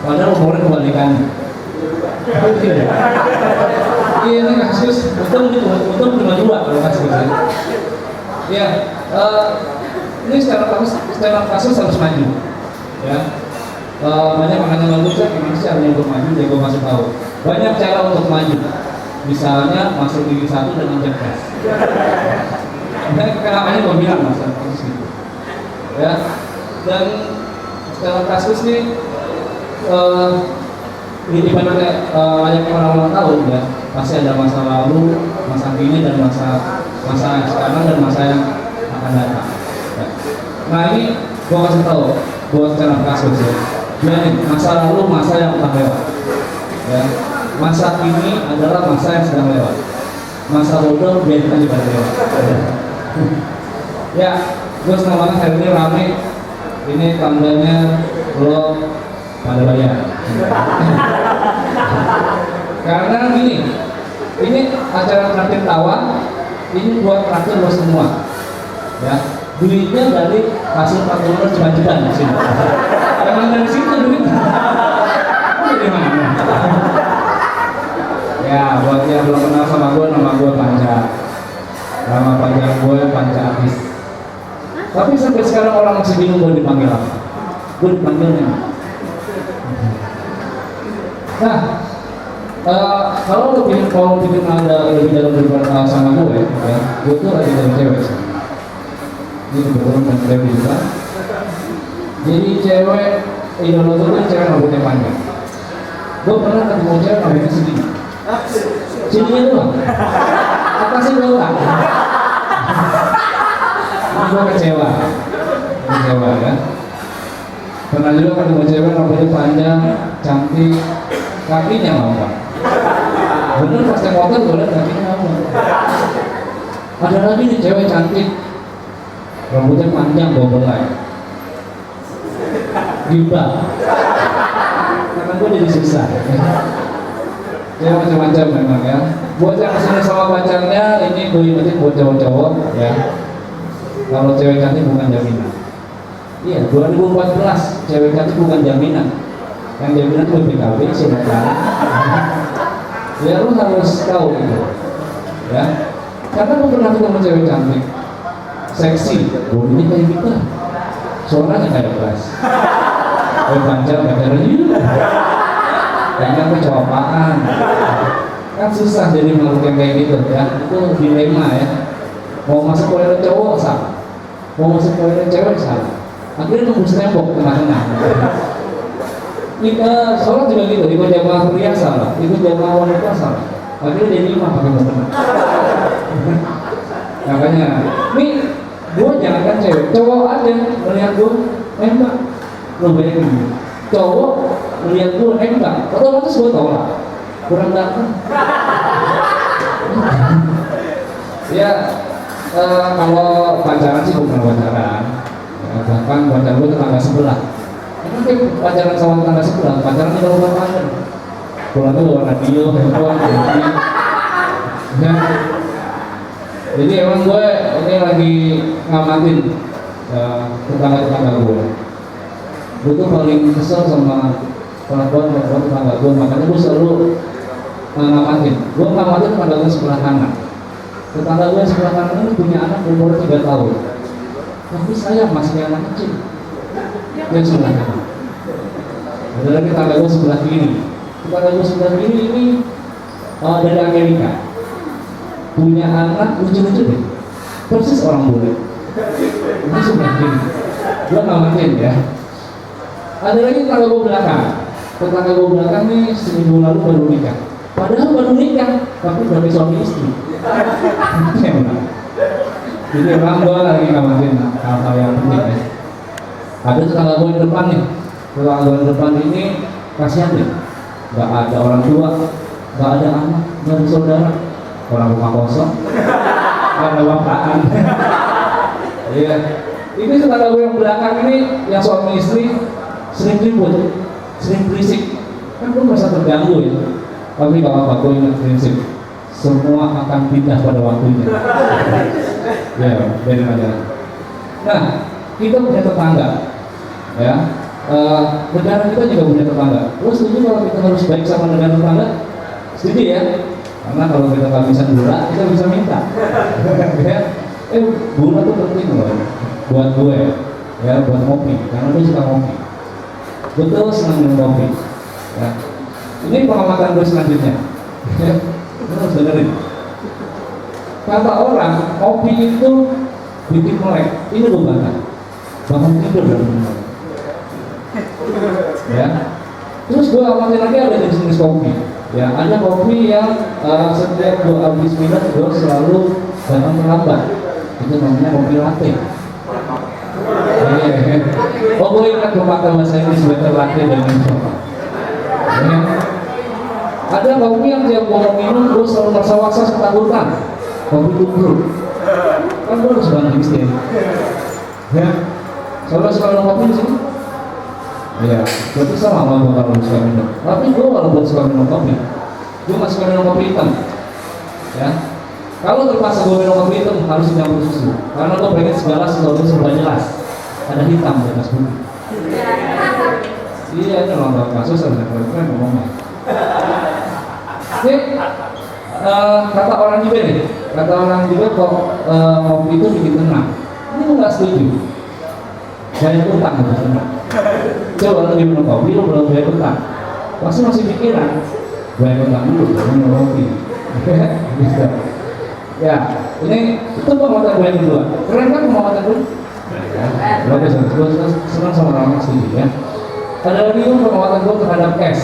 Padahal umurnya kebalikannya. Iya ini kasus untung 52 kalau kasus ya. Ya, ini secara kasus harus maju. Ya. Banyak makanya bagus ya, gimana sih caranya untuk maju? Jadi gue kasih tahu. Banyak cara untuk maju. Misalnya masuk gigi 1 dan injek gas. Dan kenapanya gue bilang masalah kasus gitu. Ya. Dan secara kasus nih ini layaknya orang-orang tahu ya, pasti ada masa lalu, masa kini dan masa sekarang dan masa yang akan datang. Ya. Nah ini gue kasih tahu buat secara kasus ya. Jadi masa lalu masa yang telah lewat. Ya. Masa kini adalah masa yang sedang lewat. Masa bodoh biarkan juga lewat. Ya, gue senang banget hari ini rame. Ini tandanya lo pada bayar. Karena gini, ini acara traktir tawa, ini buat traktir lo semua. Ya, duitnya dari hasil patungan cepat-cepat di sini. Emang dari situ duitnya. Dari mana? Ya, buat yang belum kenal sama gue, nama gue Panca. Nama panjang gue Panca Abis. Tapi sampai sekarang orang masih bingung gue dipanggil apa. Gue dipanggilnya. Nah, kalau lo bikin ada lebih dalam daripada sama gue, ya, gue tuh lagi dari cewek. Ini kebetulan dan cewek juga. Jadi cewek idola tuh kan cewek rambutnya panjang. Gue pernah ketemu cewek rambutnya segini. Sininya doang. Atasnya doang. Ini gue kecewa ya. Pernah juga ketemu cewek rambutnya panjang, cantik, kakinya lama. Bener pas naik motor gue liat kakinya lama. Ada lagi nih cewek cantik, rambutnya panjang bawa belai. Gibah. Karena gue jadi susah. Ya macam-macam memang ya. Buat yang kesini sama pacarnya, ini gue ingetin buat cowok-cowok ya. Kalau cewek cantik bukan jaminan. Iya, 2014 cewek cantik bukan jaminan. Yang jaminan itu BPKB, silakan. Ya lu harus tahu itu. Ya. Karena lu pernah ketemu cewek cantik, seksi, bodinya kayak kita, suaranya kayak keras. Panjang pacarnya juga. Kayaknya aku cowok apaan? Kan susah jadi makhluk yang kayak gitu ya. Itu dilema ya. Mau masuk toilet cowok salah, mau masuk toilet cewek salah. Akhirnya tembus tembok tengah-tengah. Sholat juga gitu, ikut jamaah pria salah, ikut jamaah wanita salah. Akhirnya jadi imam pakai mukena. Makanya, nih gue jangan kan cewek, cowok aja melihat gue nembak, lo bayangin. Cowok melihat gue nembak, otomatis gue tau lah, kurang datang. Ya, kalau pacaran sih bukan pacaran, bahkan pacaran gue tetangga sebelah. Mungkin pacaran sama tetangga sebelah, pacaran itu bukan pacaran. Pulang tuh bawa radio, handphone, ya. Jadi emang gue ini lagi ngamatin tetangga-tetangga gue. Gue tuh paling kesel sama perempuan tetangga gue, makanya gue selalu ngamatin. Gue ngamatin tetangga gue sebelah kanan. Tetangga gue sebelah kanan ini punya anak umur 3 tahun. Tapi saya masih anak kecil. Dia sebelah kanan. Ada lagi tetangga gue sebelah kiri. Tetangga gue sebelah kiri ini dari Amerika. Punya anak lucu-lucu deh. Persis orang bule. Ini sebelah kiri. Gue ngamatin ya. Ada lagi tetangga gue belakang. Tetangga gue belakang nih seminggu lalu baru nikah. Padahal baru nikah, tapi udah suami istri. Jadi emang gue lagi ngamatin hal-hal yang penting ya. Ada tetangga gue di depan nih. Tetangga gue di depan ini kasihan deh. Gak ada orang tua, nggak ada anak, nggak ada saudara, orang rumah kosong, nggak ada bapaan. Iya, ini tetangga gue yang belakang ini yang suami istri sering ribut, sering berisik, kan gue merasa terganggu ya. Tapi gak apa-apa, gue ingat prinsip, semua akan pindah pada waktunya. Ya, biarin aja. Nah, kita punya tetangga, ya. Negara kita juga punya tetangga. Lo setuju kalau kita harus baik sama negara tetangga? Setuju ya? Karena kalau kita kehabisan gula, kita bisa minta. Ya. Gula tuh penting loh buat gue, ya, buat ngopi, karena gue suka ngopi. Betul, senang minum kopi. Ya. Ini pengamatan gue selanjutnya. Ya. Lo harus dengerin. Kata orang, kopi itu bikin melek. Ini gue bantah. Bangun tidur dan minum. Ya. Terus gue amatin lagi ada jenis kopi. Ya, ada kopi yang setiap gue habis minum gue selalu datang terlambat. Itu namanya kopi latte. Oh, gue ingat pepatah bahasa Inggris better latte dan coba. Ya. Ada kopi yang tiap gue mau minum gue selalu merasa waksa ketakutan. Kopi tubruk. Kan gue harus banting setir. Ya. Saudara suka minum kopi di sini? Iya, berarti sama sama gue kalau suka minum. Tapi gue walaupun suka minum kopi, gue masih suka minum kopi hitam. Ya, kalau terpaksa gue minum kopi hitam harus dicampur susu, karena gue pengen segala sesuatu serba jelas. Ada hitam di atas putih. Iya, ini lomba kasus ada keren ngomongnya. Oke, kata orang juga nih, kata orang juga kok kopi itu bikin tenang. Ini gue nggak setuju. Saya utang untuk tenang. Coba lagi minum kopi, lu belum bayar utang, pasti masih pikiran bayar utang dulu, baru minum kopi. Bisa. Ya, ini itu pemotong gue yang kedua. Keren kan pemotong gue? Bagus, gue senang sama orang sendiri ya. Ada lagi yang pemotong gue terhadap es.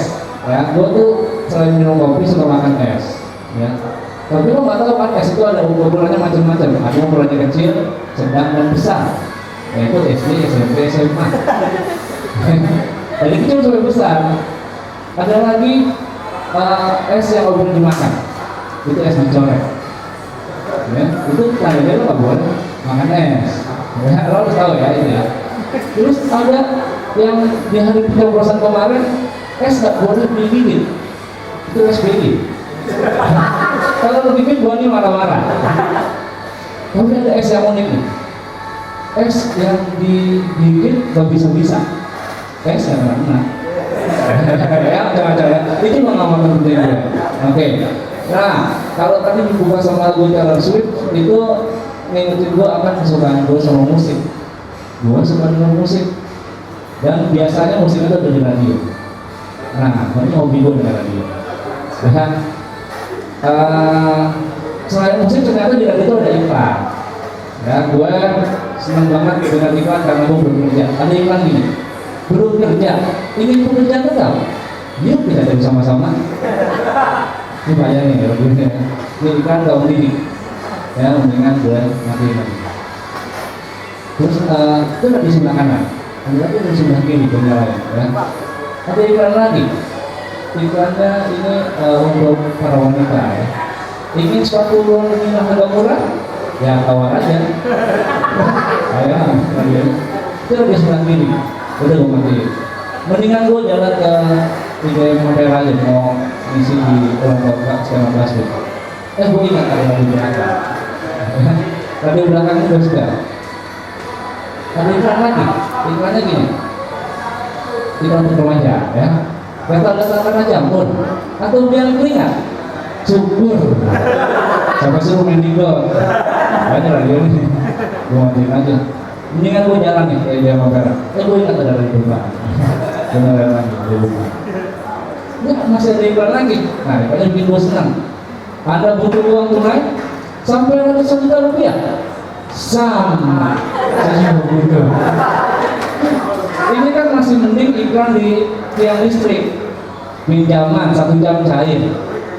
Ya, gue tuh selain minum kopi suka makan es. Ya, tapi lo nggak tahu kan es itu ada ukurannya macam-macam. Ada ukurannya kecil, sedang dan besar. Yaitu SD, SMP, SMA. Dari kecil sampai besar. Ada lagi es yang nggak boleh dimakan. Itu es dicorek. Ya, itu tandanya lo nggak boleh makan es. Ya, lo harus tahu ya ini ya. Terus ada yang di hari pencoblosan kemarin es nggak boleh digigit. Itu SBY. Kalau lo gigit Boni marah-marah. Tapi ada es yang unik nih. Es yang digigit gak bisa-bisa. Es yang enak. Ya, jangan-jangan ya. Itu pengamatan penting gue. Oke. Nah, kalau tadi dibuka sama lagu Taylor Swift, itu ngingetin gue akan kesukaan gue sama musik. Gue suka dengan musik. Dan biasanya musik itu ada di radio. Nah, ini hobi gue dengan radio. Ya. Selain musik, ternyata di radio itu ada iklan. Ya, gue senang banget dengan iklan karena gue belum kerja. Ada iklan gini, belum kerja, ingin bekerja tetap, yuk kita jadi sama-sama. Ini bayangin ya, begini. Ini iklan kaum diri, ya mendingan gue matiin lagi. Terus itu ada di sebelah kanan, ada lagi di sebelah kiri punya lain. Ya. Ada iklan lagi, iklannya ini untuk para wanita. Ya. Ingin sepatu luar negeri harga murah? Ya tawar aja. Ayo, itu di sebelah kiri. Udah gue matiin. Mendingan gue jalan ke IGM Hotel aja mau ngisi di kelompok skema plastik. Gue ingat ada di belakang. Tadi belakangnya udah sudah. Ada iklan lagi. Iklannya gini. Iklan untuk remaja, ya. Kata-kata jamur atau biar keringat. Cukur. Siapa suruh main di gol? Banyak radio nih. Gue matiin aja. Mendingan gue jalan nih kayak dia Merah. Gue ingat ada dari depan. Beneran lagi di rumah. Ya masih ada iklan lagi. Nah, iklannya bikin gue senang. Anda butuh uang tunai sampai ratusan juta rupiah. Sama. Saya butuh. Ini kan masih mending iklan di tiang listrik. Pinjaman 1 jam cair.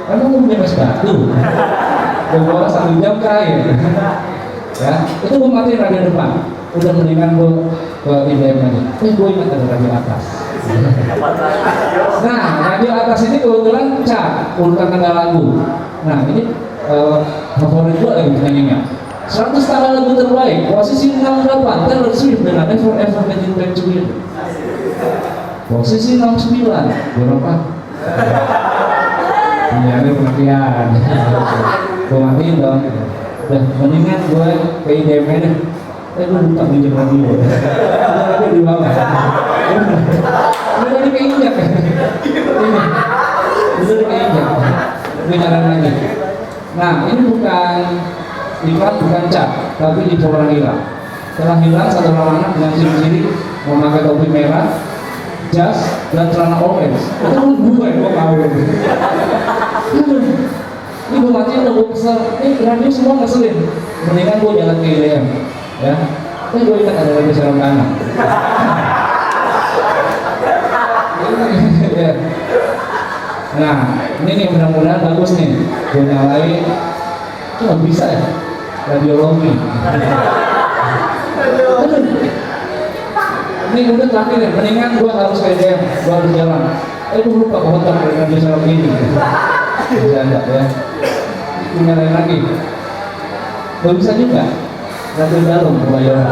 Emang gue punya es batu. Gue bawa 1 jam cair. Ya, itu gue matiin radio depan. Udah mendingan gue ke IBM aja. Gue ingat ada radio atas. Nah, radio atas ini kebetulan chart urutan tanggal lagu. Nah, ini favorit gue lagi penyanyinya. 100 tanggal lagu terbaik, posisi 68 Taylor Swift dengan Ever Ever Getting Back to You. Posisi 69 berapa? Iya, ini pengertian. Gue matiin dong. Udah, mendingan gue ke IDM deh. Gue lupa minjem radio. Gue di bawah. Gue tadi keinjak. Gue tadi keinjak. Gue jalan lagi. Nah, ini bukan iklan, bukan cat, tapi di orang hilang. Setelah hilang, satu orang anak dengan ciri-ciri memakai topi merah, jas, dan celana orange. Itu kan gue tahu. Ini gue matiin udah gue kesel. Ini radio semua ngeselin. Mendingan gue jalan ke IDM, ya. Tapi gue ingat ada lagi serang kanan. Nah, ini nih mudah-mudahan bagus nih. Gue nyalain. Itu nggak bisa ya? Radiologi. Ini udah terakhir ya. Mendingan gue harus ke IDM. Gue harus jalan. Gue lupa ke hotel dengan radio serang ini. Bisa enggak ya? Nyalain lagi. Gak bisa juga. Radio dalam kebayaran.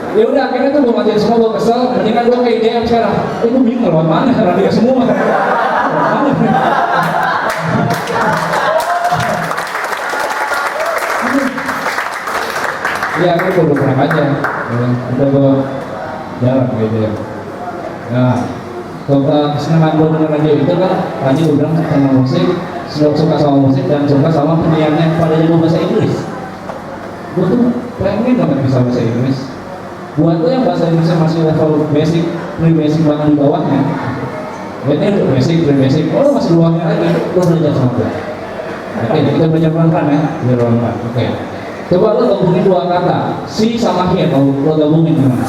Ya udah akhirnya tuh gue matiin semua, gue kesel. Mendingan gue ke IDM sekarang. Gue bingung lewat mana radio semua. Iya, aku udah pernah aja. Udah gue jalan ke IDM. Nah, kesenangan gue dengan radio itu kan tadi gue bilang sama musik, suka sama musik dan suka sama penyanyi pada jago bahasa Inggris. Gue tuh pengen banget bisa bahasa Inggris. Buat tuh yang bahasa Inggrisnya masih level basic, pre-basic banget di bawahnya. Ini udah basic, pre-basic, oh masih luangnya lagi, lo belajar sama gue. Oke, kita belajar pelan-pelan ya, biar pelan-pelan. Oke, coba lo gabungin dua kata, see sama here, lo gabungin gimana?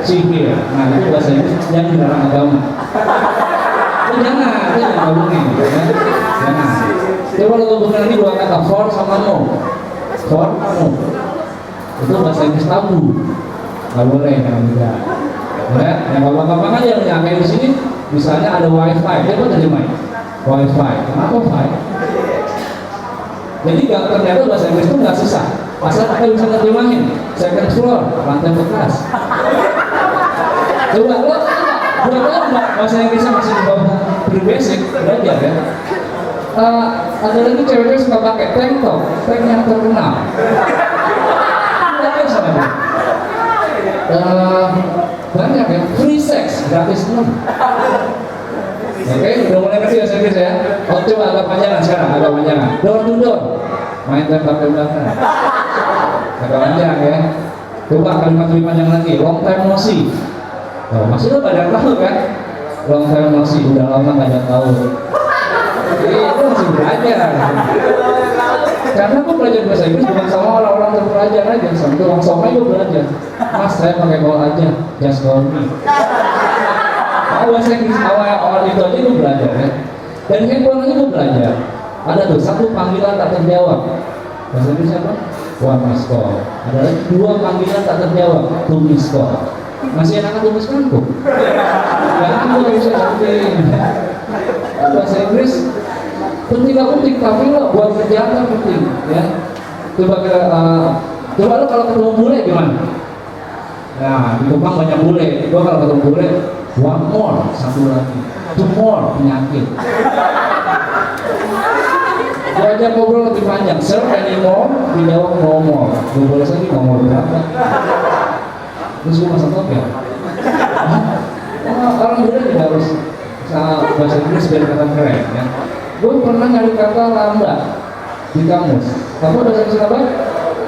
See here, nah itu bahasa Inggris yang dilarang agama. Lo jangan gabungin, ya. Jangan. Coba lo gabungin lagi dua kata, for sama no. For, no. Itu bahasa Inggris tabu. Nggak boleh, jangan juga. Ya, yang gampang-gampang aja yang nyampe di sini, misalnya ada wifi, dia buat terjemahin. Wifi, kenapa wifi? Jadi ternyata bahasa Inggris itu nggak susah. Asal kita bisa terjemahin. Second floor, lantai bekas. Coba lo, bahasa Inggrisnya masih di bawah pre-basic, belajar ya. Ada lagi cewek-cewek suka pakai tank top, tank yang terkenal. Belajar sama dia. Banyak ya, free sex, gratis pun. Oke, udah mulai ngerti bahasa Inggris ya. Oh, coba agak panjangan sekarang, agak panjangan. Door to door, main tembak tembakan. Agak panjang ya. Coba kalimat lebih panjang lagi. Long time no see. Oh, masih lo pada tahu kan? Long time no see, udah lama nggak ada tahu. Itu masih belajar. Karena gue belajar bahasa Inggris bukan sama orang-orang terpelajar aja, sama tukang somai gue belajar. Mas, saya pakai call aja, just call me. Bahasa Inggris awal itu aja gue belajar ya. Dan handphone aja gue belajar. Ada tuh satu panggilan tak terjawab. Bahasa Inggris apa? One missed call. Ada lagi dua panggilan tak terjawab. Two missed call. Masih enak tulis kanku. Jangan gue bisa ngertiin. Bahasa Inggris penting gak penting, tapi lo buat kerjaan kan penting ya. Coba lo kalau ketemu bule gimana? Nah, di Kupang banyak bule. Gue kalau ketemu bule, one more, satu lagi, two more, penyakit. Gue aja ngobrol lebih panjang, sir, anymore, dijawab no more. Gue boleh lagi ngomong berapa? Terus gue masa top ya? Orang bule tidak harus bahasa Inggris biar kata keren ya. Gue pernah nyari kata lambat di kamus. Kamu bahasa Inggris apa?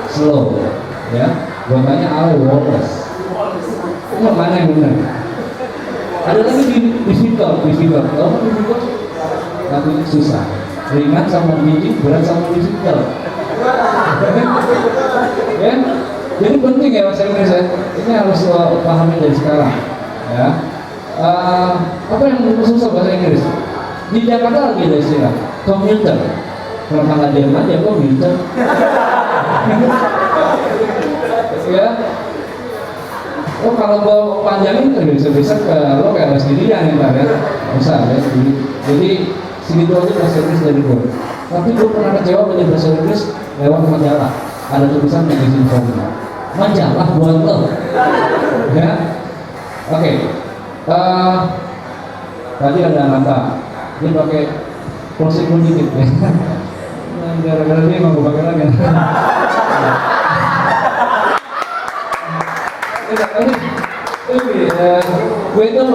Slow ya. Gue tanya always. Ini mana yang benar? Ada lagi difficult. Kamu difficult? Tapi susah. Ringan sama tinggi, berat sama difficult. Ya. Jadi penting ya bahasa Inggris ya. Ini harus lo pahami dari sekarang. Ya. Apa yang susah bahasa Inggris? Di Jakarta lagi ada istilah komuter. Kenapa nggak diam aja komuter? ya. Oh kalau gua panjangin tuh bisa ke lo kayak sendirian ya ya. Bisa ya. Jadi segitu aja bahasa Inggris dari gua. Tapi gua pernah kecewa belajar bahasa Inggris lewat majalah. Ada tulisan magazine formula. Majalah buat lo. Ya. Oke. Tadi ada Nata. Dia pakai closing dikit ya. Nah, gara-gara dia mau gue pakai lagi. Gue itu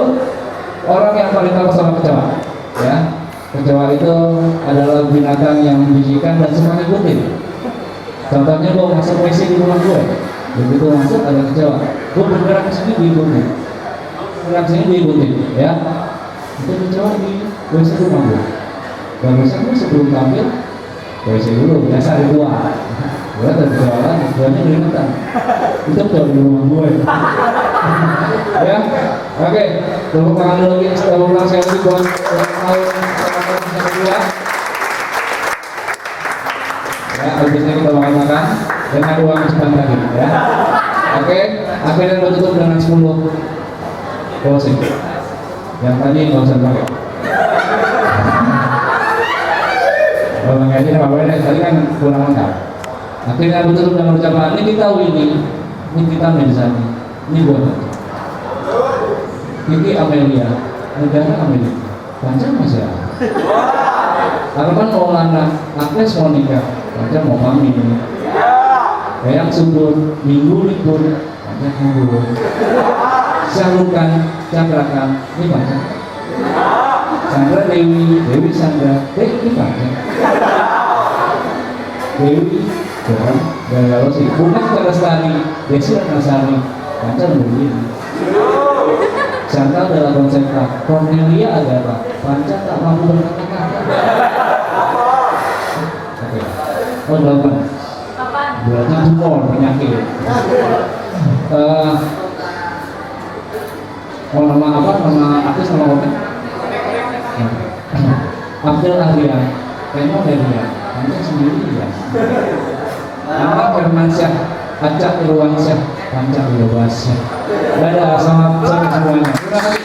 orang yang paling takut sama kecoa, ya. Kecoa itu adalah binatang yang menjijikan dan semua ngikutin. Contohnya gue masuk WC di rumah gue, begitu masuk ada kecoa, gue bergerak ke sini diikutin, bergerak ke sini diikutin, ya. Itu kecoa di WC rumah gue. Bagusnya gue sebelum tampil WC dulu, biasa di luar. Gue ada kecoa lagi, kecoanya diingetan. Itu kecoa di rumah gue. Ya, oke. Tepuk tangan dulu lagi, tepuk tangan saya lagi buat tahun sama kedua. Ya, habisnya kita makan dan ada uang cepat lagi, ya. Oke, akhirnya kita tutup dengan 10 closing. Yang tadi nggak usah pakai. Kalau nggak aja apa boleh, tadi kan kurang lengkap. Akhirnya aku tutup dengan ucapan ini kita menjadi ini buat Kiki Amelia, negara Amerika, Panjang masih ada. Kalau kan mau anak, Agnes mau nikah, Panjang mau mami. Eyang subur, minggu libur, Panjang libur. Syahrukan, Cakrakan, ini Panjang. Sandra Dewi Sandra, ini Panjang. Dewi, dan lalu sih, Bunga Lestari, Desi Ratnasari, Panjang begini. Chantal dalam konsep Cornelia ada apa? Panjang tak mampu berkata-kata. Oke. Oh 8. Berarti tumor penyakit. Nama apa? Nama artis nama komen? Abdul Arya, Eno Delia, Panjang sendiri ya. Nama Firmansyah, Acak Irwansyah, Panjang Irwansyah. Dadah, selamat semuanya. Terima kasih.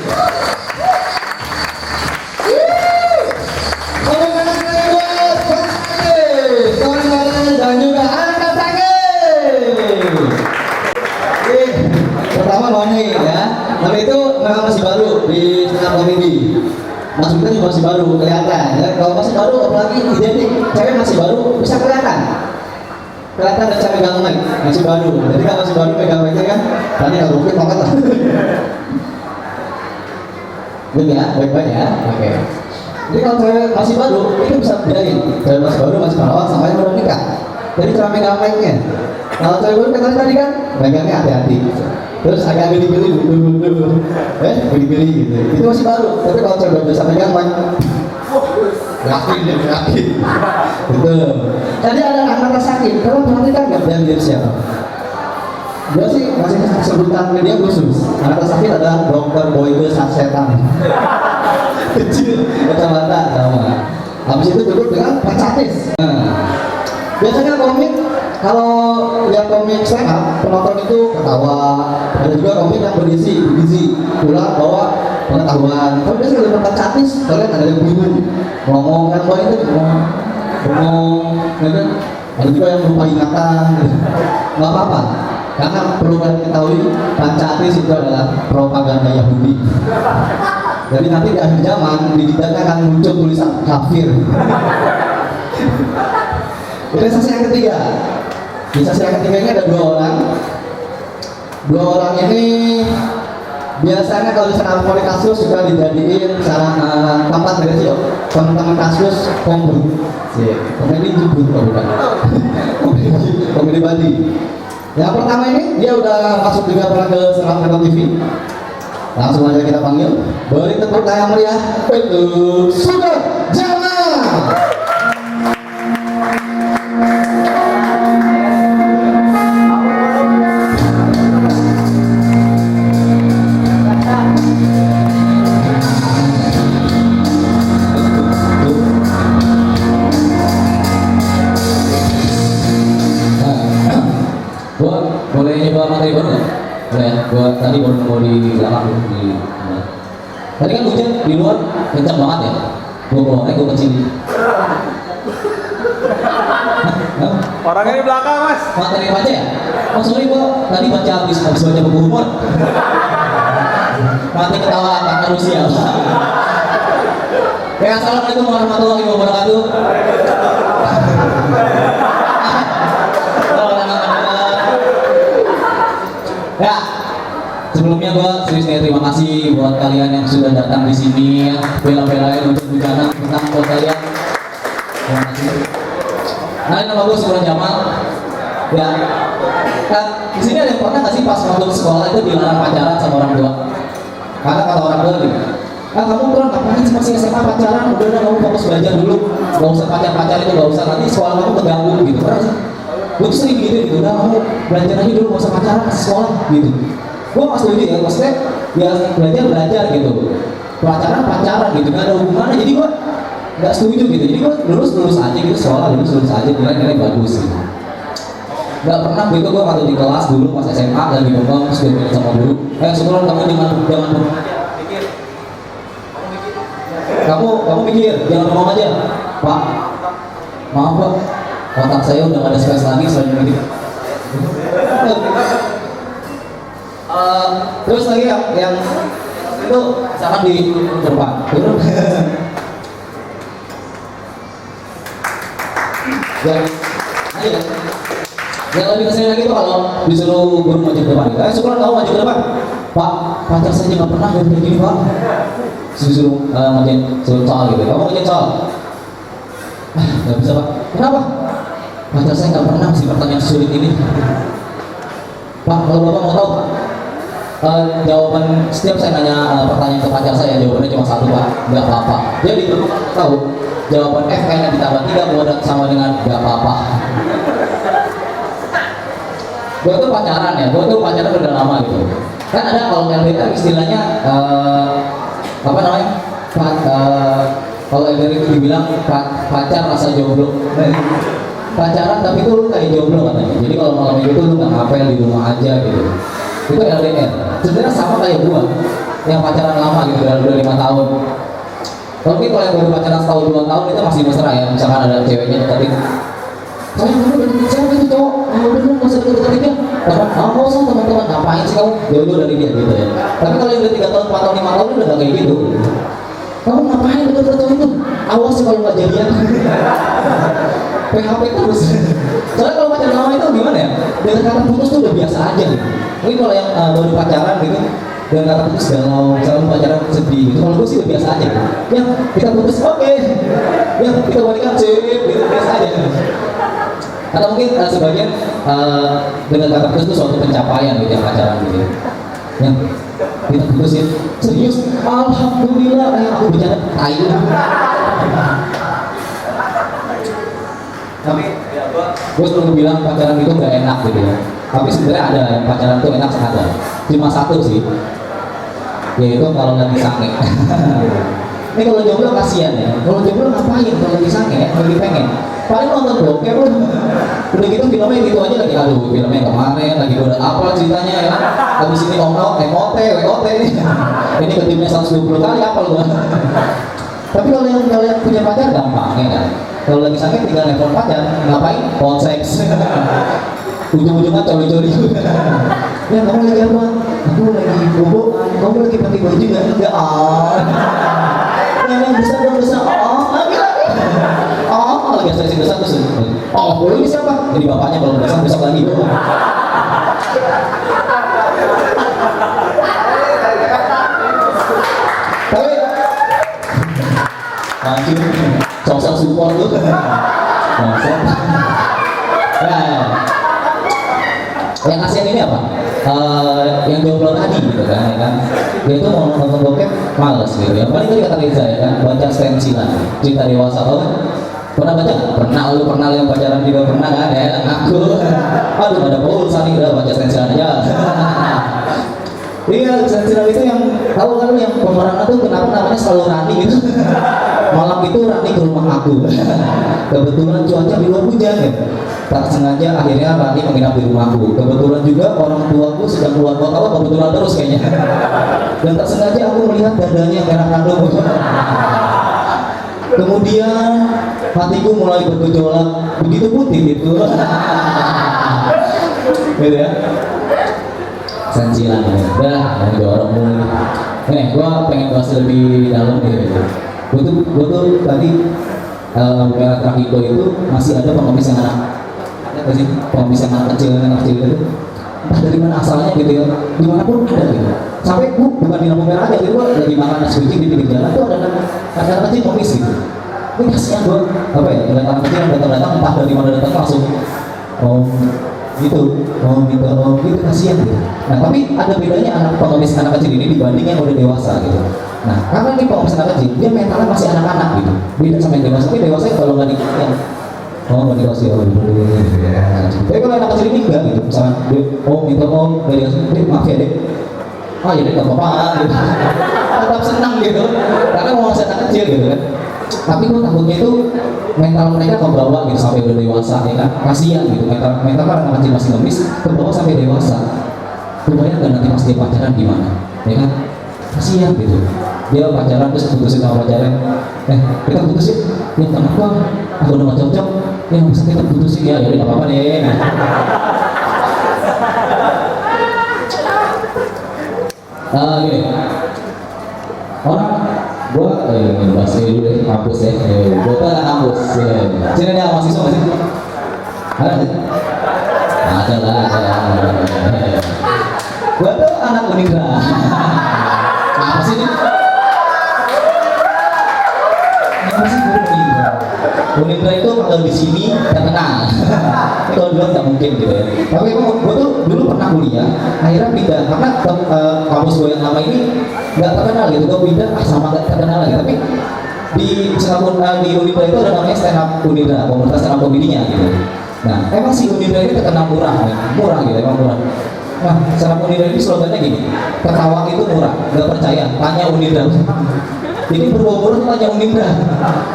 Dan juga angkat tangan. Pertama Noni ya, tapi itu memang masih baru di stand up comedy. Mas Bukan juga masih baru kelihatan ya. Kalau masih baru apalagi identik cewek masih baru bisa kelihatan dan bisa pegang mic masih baru. Jadi kalau masih baru pegang mic kan tadi kalau mungkin makan lah. Betul ya, baik-baik ya. Oke. Jadi kalau cewek masih baru itu bisa bedain cewek masih baru masih perawan sampai yang udah nikah. Jadi cara pegang mic-nya. Kalau cewek baru kata tadi kan pegangnya hati-hati. Terus agak pilih-pilih dulu, pilih-pilih gitu. Itu masih baru. Tapi kalau cewek biasa pegang mic, yakin. Betul. Tadi ada anak sakit. Kalau perhatikan nggak dia siapa? Dia sih masih sebutan media khusus. Anak sakit ada Dokter Boyke Sasetan. Kecil, kacamata sama. Habis itu duduk dengan pacatis. Biasanya komik kalau lihat komik stand up, penonton itu ketawa. Ada juga komik yang berisi pulang bawa pengetahuan. Kalau biasanya kalau tempat catis, kalian ada yang bingung ngomong kan bahwa itu bengong, kan? Ada juga yang lupa ingatan. Nggak apa-apa, karena perlu kalian ketahui pancatis itu adalah propaganda Yahudi. Jadi nanti di akhir zaman di jidatnya akan muncul tulisan kafir. Itu sesi yang ketiga. Di sesi yang ketiga ini ada 2 orang. 2 orang ini biasanya kalau di sana kasus juga dijadiin sarana tempat resio teman-teman kasus komedi jebut bukan komedi Bali. Yang pertama ini dia udah masuk juga pernah ke Serang TV. Langsung aja kita panggil. Beri tepuk tangan meriah untuk Sugeng Jamal. Boleh nyoba Ya, gua tadi baru nemu di belakang di. Tadi kan hujan di luar kencang banget ya. Gua keluarnya gua kecil. Orangnya di belakang, Mas. Materi baca ya? Oh sorry gua tadi habis baca buku humor. Mati ketawa karena Rusia. Ya, assalamualaikum warahmatullahi wabarakatuh. Ya, sebelumnya gua serius nih terima kasih buat kalian yang sudah datang di sini ya, bela-belain untuk bicara tentang buat kalian. Terima kasih. Nah, nama gue Suran Jamal. Ya, kan di sini ada yang pernah nggak sih pas waktu sekolah itu dilarang pacaran sama orang tua? Karena kata orang tua gitu, kamu kurang ngapain sih masih SMA pacaran? Udah kamu fokus belajar dulu, nggak usah pacar itu nggak usah, nanti sekolah kamu terganggu gitu. Pernah sih? Gue tuh sering gitu, udah kamu belajar aja dulu, nggak usah pacaran ke sekolah gitu. Gue nggak setuju ya, maksudnya ya belajar gitu, pacaran gitu, nggak ada hubungannya. Jadi gue nggak setuju gitu. Jadi gue lulus aja gitu, sekolah lulus aja, nilai bagus gitu. Nggak pernah gitu gue waktu di kelas dulu pas SMA lagi ngomong terus gue sama guru, sekolah kamu jangan mikir, kamu mikir, jangan ngomong aja, Pak. Maaf Pak, otak saya udah gak ada space lagi selain mikir. Terus lagi yang itu sangat di depan. Yang lebih kesini lagi tuh kalau disuruh guru maju ke depan, sekolah kamu maju ke depan, Pak. Pacar saya nggak pernah kayak gini Pak. Suruh soal gitu, kamu ngerjain soal. Nggak bisa Pak. Kenapa? Pacar saya nggak pernah sih pertanyaan sulit ini. Pak, kalau Bapak mau tahu Pak, jawaban setiap saya nanya pertanyaan ke pacar saya, jawabannya cuma satu Pak, nggak apa-apa. Jadi tahu jawaban FN yang ditambah 3 mudah sama dengan nggak apa-apa. Gue tuh pacaran udah lama gitu. Kan ada kalau LDR istilahnya apa namanya? Kalau LDR itu dibilang pacar rasa jomblo. Pacaran tapi itu lu kayak jomblo katanya. Jadi kalau malam itu lu nggak ngapel di rumah aja gitu. Itu LDR. Sebenarnya sama kayak gua yang pacaran lama gitu, udah 5 tahun. Tapi kalau yang baru pacaran setahun 2 tahun itu masih mesra ya. Misalkan ada ceweknya deketin, saya dulu deketin siapa itu cowok? Bener nggak usah deketin dia. Karena mau sih teman-teman ngapain sih kamu jauh-jauh dari dia gitu ya. Tapi kalau yang udah 3 tahun, 4 tahun, 5 tahun udah nggak kayak gitu. Kamu ngapain deket cowok itu? Awas sih kalau nggak jadian. PHP terus. Soalnya kalau pacaran lama itu gimana ya? Dengan kata putus tuh udah biasa aja gitu. Mungkin kalau yang baru pacaran gitu, dengan kata putus galau, misalnya pacaran sedih gitu. Kalau gue sih udah biasa aja gitu. Ya kita putus oke. Ya kita balikan sip gitu, biasa aja. Atau mungkin sebagian dengan kata putus itu suatu pencapaian gitu yang pacaran gitu. Yang kita putusin serius, alhamdulillah, aku bercanda tayu. Tapi gue selalu bilang pacaran itu gak enak gitu ya. Tapi sebenarnya ada yang pacaran itu enak, ada. Cuma satu sih, yaitu kalau lagi sange. Ini kalau jomblo kasihan ya. Kalau jomblo ngapain? Kalau lagi sange ya, lagi pengen. Paling nonton bokep lu. Udah gitu filmnya gitu aja lagi, aduh filmnya kemarin lagi udah apa ceritanya ya. Habis ini WOT nih. Ini ketimnya 120 kali apa lu. Tapi kalau yang punya pacar gampang ya kan. Kalau lagi sakit tinggal nelfon pacar, ngapain? Phone sex. Ujung-ujungnya coli-coli juga. Ya kamu lagi apa? Aku lagi bobo. Kamu lagi pakai baju nggak? Enggak. Yang besar dong besar. Lagi stretching besar terus. Boleh ini siapa? Jadi bapaknya kalau besar lagi. Tapi anjir, sosok support tuh. Yang kasihan ini apa? Yang jomblo tadi gitu kan, ya kan? Dia itu mau nonton bokep males gitu ya. Paling tadi kata Reza ya kan, baca stensilan, cerita dewasa tau kan? Pernah baca? Pernah yang pacaran juga pernah kan ya? Aku, aduh ada pulsa nih udah baca stensilan aja. Iya, stensilan itu yang tahu kan yang pemerannya tuh kenapa namanya selalu Rani gitu. Malam itu Rani ke rumah aku. Kebetulan cuaca di luar hujan ya. tak sengaja akhirnya Rani menginap di rumahku. Kebetulan juga orang tuaku sedang keluar kota, kebetulan terus kayaknya. Dan tak sengaja aku melihat dadanya yang merah kandung. Kemudian hatiku mulai bergejolak, begitu putih itu. Gitu ya. Sensilan ya. Udah, yang jorok mulu. Gua pengen bahas lebih dalam gitu. Gua tuh tadi merah Trakito itu masih ada pengemis yang anak sih, pengemis yang anak kecil itu entah dari mana asalnya gitu ya, dimanapun ada gitu. Sampai bukan di lampu merah aja gitu, gua lagi makan nasi kucing di pinggir jalan tuh ada anak kecil pengemis gitu. Ini kasihan gua, apa ya, ngeliat anak kecil yang datang-datang entah dari mana datang langsung gitu, gitu kasihan gitu. Nah tapi ada bedanya anak pengemis anak kecil ini dibanding yang udah dewasa gitu. Nah karena ini pengemis anak kecil, dia mentalnya masih anak-anak gitu, beda sama yang dewasa. Tapi dewasa kalau nggak dikasih, nggak dikasih, tapi kalau anak kecil ini enggak gitu, misalkan dia minta nggak dikasih, maaf ya dek, ya dek nggak apa-apa gitu, tetap senang gitu, karena mau ngasih anak kecil gitu kan. Tapi gue takutnya itu mental mereka kebawa gitu sampai udah dewasa ya kan, kasihan gitu, mental kan anak kecil masih ngemis kebawa sampai dewasa. Kebayang kan nanti pas dia pacaran gimana ya kan, kasihan gitu, dia pacaran terus putusin sama pacarnya, kita putusin ya kenapa, aku udah gak cocok ya, bisa kita putusin ya, jadi gak apa-apa deh. Gini, orang gua bahas dulu deh kampus ya, gua tuh anak kampus ya. Sini ada mahasiswa nggak sih? Ada nggak? Ada lah. Gua tuh anak Unindra. Apa sih ini? Apa sih gua Unindra? Unindra itu kalau di sini terkenal. Kalau di luar nggak mungkin gitu ya. Tapi emang gua tuh dulu pernah kuliah, akhirnya pindah karena kampus gua yang lama ini nggak terkenal gitu, gue pindah sama nggak terkenal lagi. Tapi di di Unindra itu ada namanya stand up Unindra, komunitas stand up komedinya gitu. Nah emang si Unindra ini terkenal murah gitu, emang murah. Nah stand up Unindra ini slogannya gini, ketawa itu murah, nggak percaya tanya Unindra. Jadi berbobor tanya Unindra,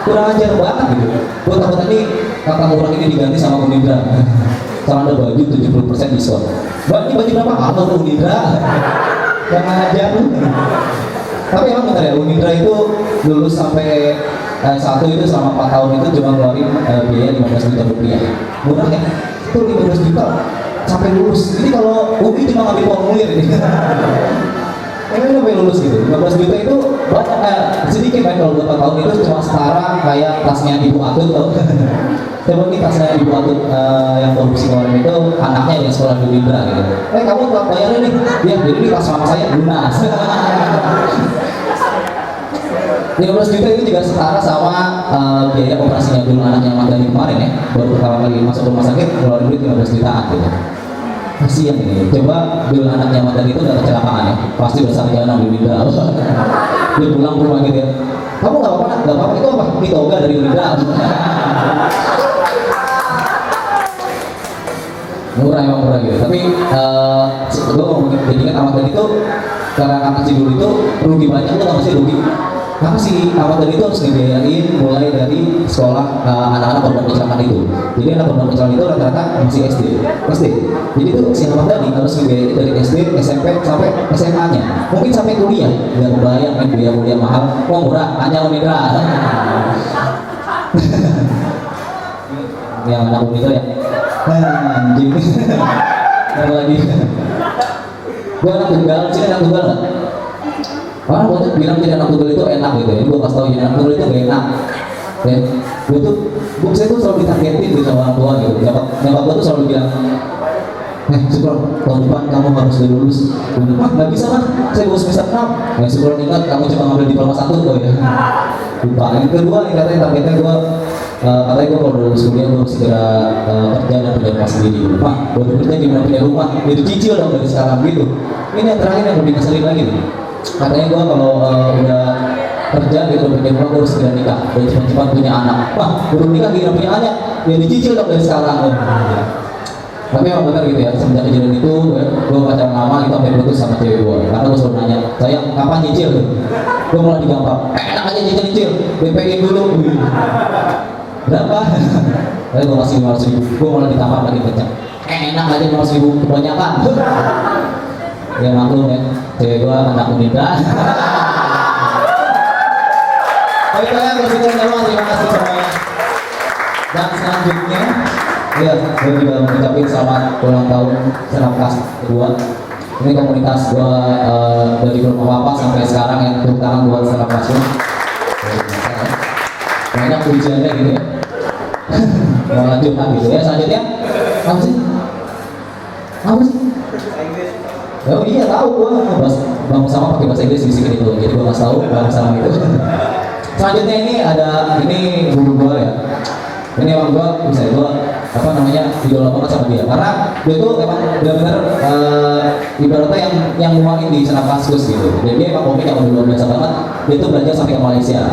kurang ajar banget gitu. Gue takut ini kata murah ini diganti sama Unindra. Kalau ada baju 70% diskon. Mbak ini baju berapa? Apa tuh Unindra? Yang ajar. Tapi emang benar ya, Unindra itu lulus sampai S1 itu selama 4 tahun itu cuma ngeluarin biaya 15 juta rupiah. Murah ya? Itu 15 juta sampai lulus. Ini kalau UI cuma ngambil formulir ini. Ini sampai lulus gitu. 15 juta itu banyak, sedikit kan kalau 4 tahun itu cuma setara kayak tasnya Ibu Atut tau. Coba nih tasnya Ibu Atut yang korupsi kemarin itu anaknya yang sekolah di Unindra gitu. Kamu telah bayarin nih, ya jadi ini tas mama saya lunas. 15 juta itu juga setara sama biaya operasinya dulu anaknya Ahmad Dhani kemarin ya, baru pertama kali masuk rumah sakit keluar duit 15 jutaan gitu. Kasihan ini, coba dulu anaknya Ahmad Dhani itu udah kecelakaan ya, pasti bersarjana di Unindra. Dia pulang ke rumah gitu ya, kamu nggak apa-apa, nggak apa-apa, itu apa? Ini toga dari Unindra. Emang murah gitu. Tapi gue mau jadikan Ahmad Dhani itu karena anak kecil dulu itu rugi banyak, tuh nggak sih rugi? Karena si Ahmad Dhani itu harus ngebiayain mulai dari sekolah anak-anak korban kecelakaan itu. Jadi anak korban kecelakaan itu rata-rata masih SD. Jadi itu si Ahmad Dhani harus ngebiayain dari SD, SMP sampai SMA-nya. Mungkin sampai kuliah. Nggak bayang kan biaya kuliah mahal. Wah murah, hanya Unindra. Yang anak Unindra ya. Anjing. Yang lagi. Gue anak tunggal, sini anak tunggal nggak? Orang banyak bilang jadi anak tunggal itu enak gitu ya. Gue kasih tau jadi anak tunggal itu gak enak. Ya, saya tuh selalu ditargetin gitu sama orang tua gitu. Nyokap gue tuh selalu bilang, Sukron, tahun depan kamu harus udah lulus. Nggak bisa kan? Saya baru semester 6. Sukron ingat kamu cuma ngambil diploma 1 kok ya. Lupa. Yang kedua, katanya targetnya gue katanya gue kalau lulus kuliah gue harus segera kerja dan punya rumah sendiri. Pak, gue kerja gimana punya rumah? Jadi cicil dong dari sekarang gitu. Ini yang terakhir yang lebih ngeselin lagi nih. Katanya gue kalau udah kerja gitu punya rumah gue harus segera nikah dan cepat-cepat punya anak. Wah, belum nikah gimana punya anak? Jadi cicil dong dari sekarang. Tapi emang benar gitu ya, semenjak kejadian itu gue pacaran lama itu sampai putus sama cewek gue. Karena gue selalu nanya, sayang kapan nyicil? Gue mulai digampar, enak aja nyicil, DP-in dulu. Berapa? Tapi gue masih 500.000, gue malah ditambah lagi kencang. Enak aja 500.000 kebanyakan. Ya maklum ya, cewek gue anak Unida. Baik kalian bersihkan semua, terima kasih semuanya. Dan selanjutnya, ya, gue juga mengucapkan selamat ulang tahun senam kelas kedua. Ini komunitas gue dari belum apa-apa sampai sekarang yang tepuk tangan buat senam kelasnya. Banyak pujiannya gitu ya. Mau lanjutkan gitu ya. Selanjutnya, apa sih? Apa sih? Oh iya tahu gue bang sama pakai bahasa Inggris bisikin itu, jadi gue nggak tahu bang sama itu. Selanjutnya ini guru gue ya. Ini emang gue bisa gue apa namanya idola banget sama dia karena dia tuh emang benar-benar ibaratnya yang nuangin di senam kasus gitu. Dan dia emang komik yang luar biasa banget. Dia tuh belajar sampai ke Malaysia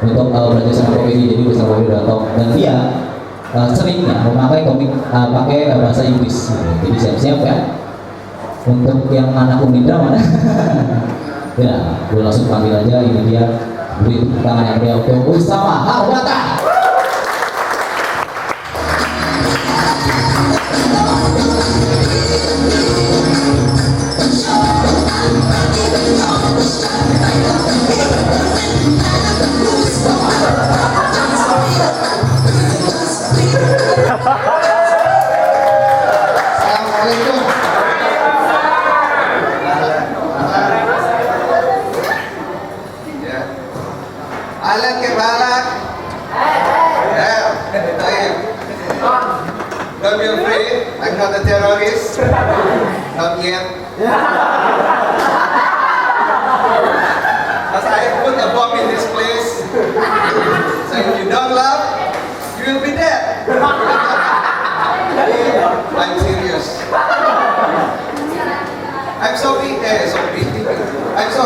untuk belajar senam komedi, jadi bersama komedi datang dan dia seringnya memakai komik pakai bahasa Inggris gitu. Jadi siap-siap ya untuk yang anak Unida mana. Ya gue langsung panggil aja, ini dia beri tangan yang beliau untuk Usama Harbata. Assalamualaikum. Alan ke balak. Don't be afraid. I'm not a terrorist. Not yet. As I put a bomb in this place. So if you don't laugh, you will be dead. I'm serious. I'm so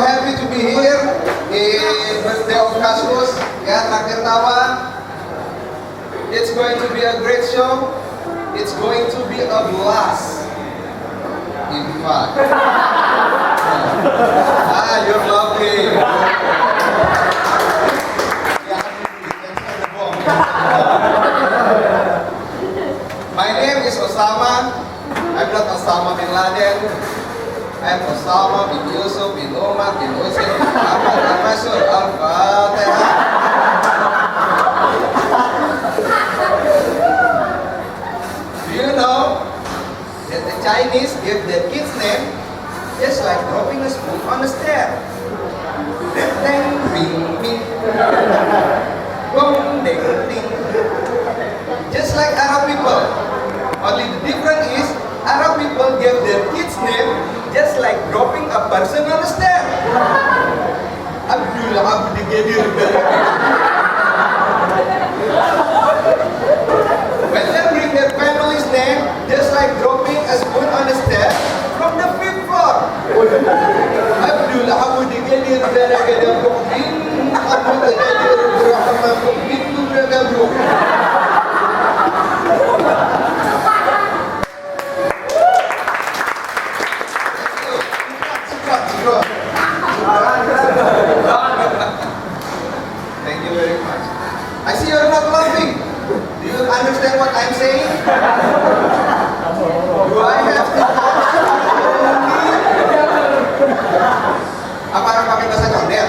happy to be here in birthday of Kaskus. Ya, terakhir tawa. It's going to be a great show. It's going to be a blast. In fact. You're lovely. My name is Osama. I'm not Osama bin Laden. I'm Osama bin Yusuf bin Umar bin Hussein bin Ahmad al-Masyur al-Fatihah. Do you know that the Chinese give their kids name just like dropping a spoon on a stair? Ding, ding, ding. Boom, ding, ding. Just like Arab people. Only the difference is Arab people give their kids name just like dropping a person on a stair. Abdul Abdi Gadir. When they bring their family's name just like dropping a spoon on a stair from the fifth floor. Abdul Abdi Gadir Beragada Bukbin Abdul Gadir Berahman Bukbin Beragada Bukbin. Thank you very much. I see you're not laughing. Do you understand what I'm saying? Do I have to? Apa harus pakai bahasa condet?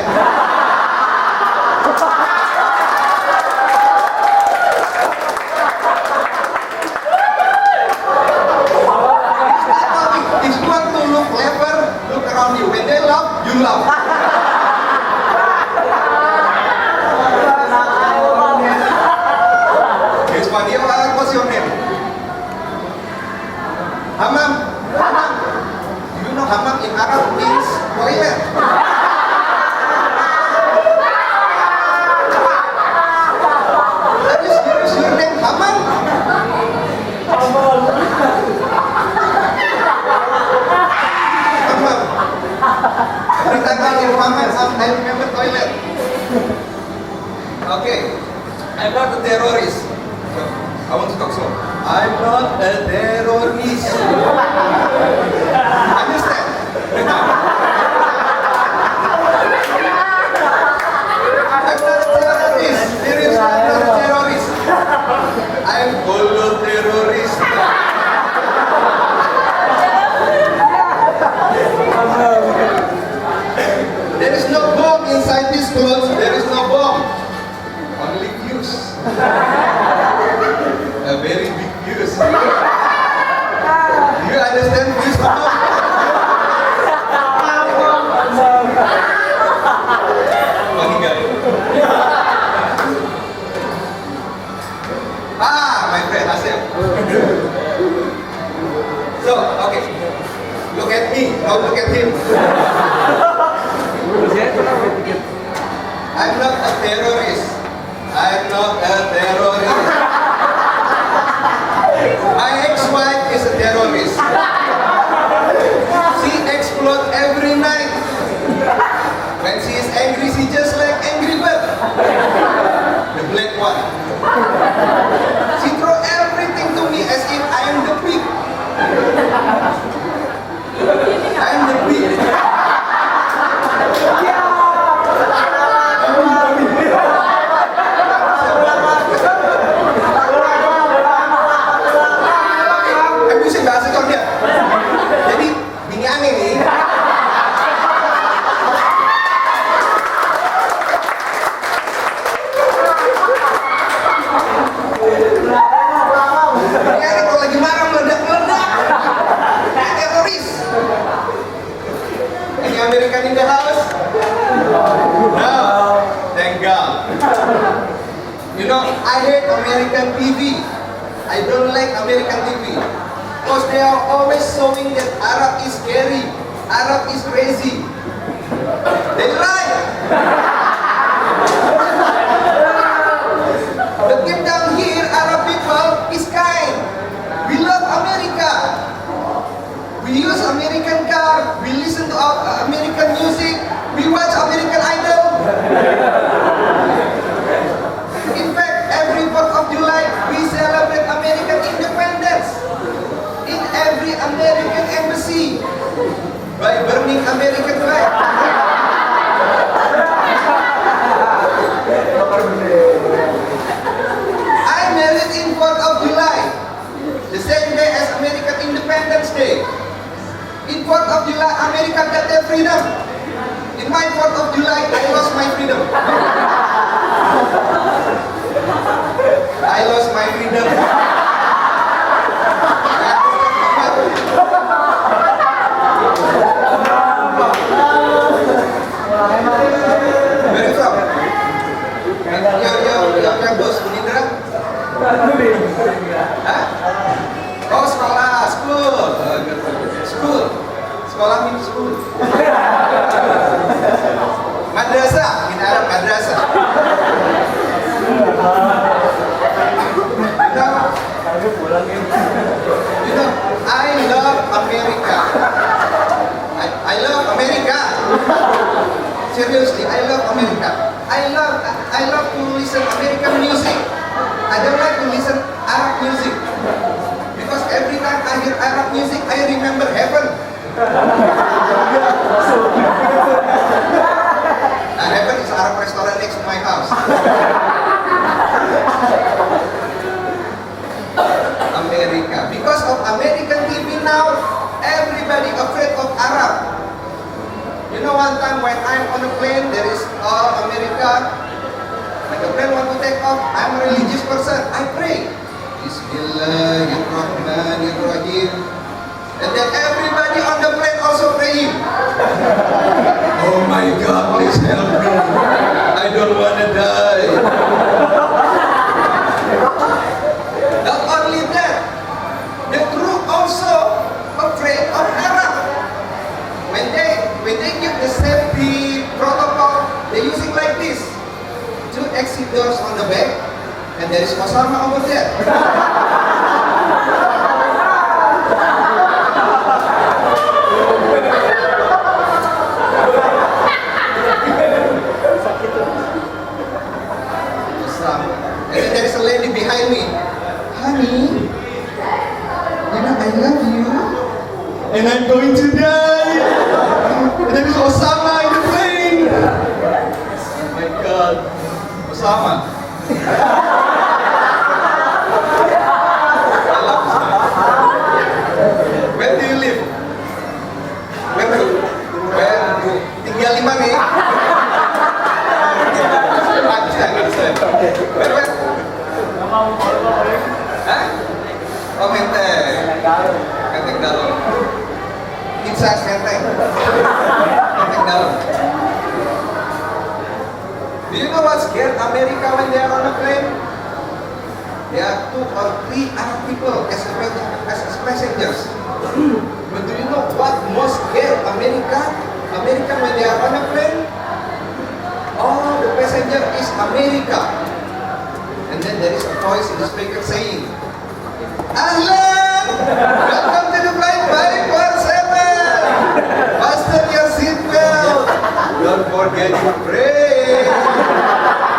It's not to look clever, look around you. When they laugh, you laugh. Here's one here. What's your name? Hammam. Hammam. Do you know hammam in Arab means toilet? That is your name, Hammam? Every time I hear Hammam, I remember toilet. Okay, I'm not a terrorist. I want to talk slow. I'm not a terrorist. Understand? I'm not a terrorist. Seriously, I'm not a terrorist. I'm A very big views. Do you understand views? Funny guy. My friend Asif. So, okay. Look at me, now look at him. I'm not a terrorist. I'm not a terrorist. My ex-wife is a terrorist. She explodes every night. When she is angry, she just like Angry Bird. The black one. She throw everything to me as if I am the pig. I am the pig. Aku bisa bahasa kau dia. Jadi bini aneh nih. Bini aneh kalau lagi marah meledak-meledak. Teroris. Any American in the house? No. Thank God. You know, I hate American TV. I don't like American TV. Because they are always showing that Arab is scary. Arab is crazy. They lie. But deep down here, Arab people is kind. We love America. We use American car. We listen to American music. We watch American Idol. In fact, every 4th of July, we celebrate American independence. In every American embassy. By burning American flag. I married in 4th of July. The same day as American Independence Day. In 4th of July, America got their freedom. In my 4th of July, I lost my freedom. I lost my freedom. Where you from? Your bos, Indra? Hah? Oh, sekolah, school. School. Sekolah means school. Madrasah, in Arab madrasah. You know, I love America. I love America. Seriously, I love America. I love to listen American music. I don't like to listen Arab music. Because every time I hear Arab music, I remember heaven. Nah, heaven is Arab restaurant next to my house. America. Because of American TV now, everybody afraid of Arab. You know, one time when I'm on a plane, there is all America. When the plane want to take off, I'm a religious person. I pray. Bismillahirrahmanirrahim. And then everybody on the plane also praying. Oh my God, please help me. I don't want to die. Not only that, the crew also afraid of Arab. When they give the safety protocol, they use it like this. 2 exit doors on the back, and there is Osama over there. Osama. And then there is a lady behind me. Honey, you know I love you, and I'm going to die. And there is Osama in the plane. Oh my God. Osama. I love Osama. Where do you live? Where tinggal di mana? Where? Hah? Oh, menteng. Menteng dalam. Inside menteng. Menteng dalam. Do you know what scared America when they are on a plane? There are 2 or 3 other people as passengers. But do you know what most scared America? America when they are on a plane? Oh, the passenger is America. And then there is a voice in the speaker saying, Ahlan! Welcome to the flight 547! Fasten your seatbelt! Don't forget to pray!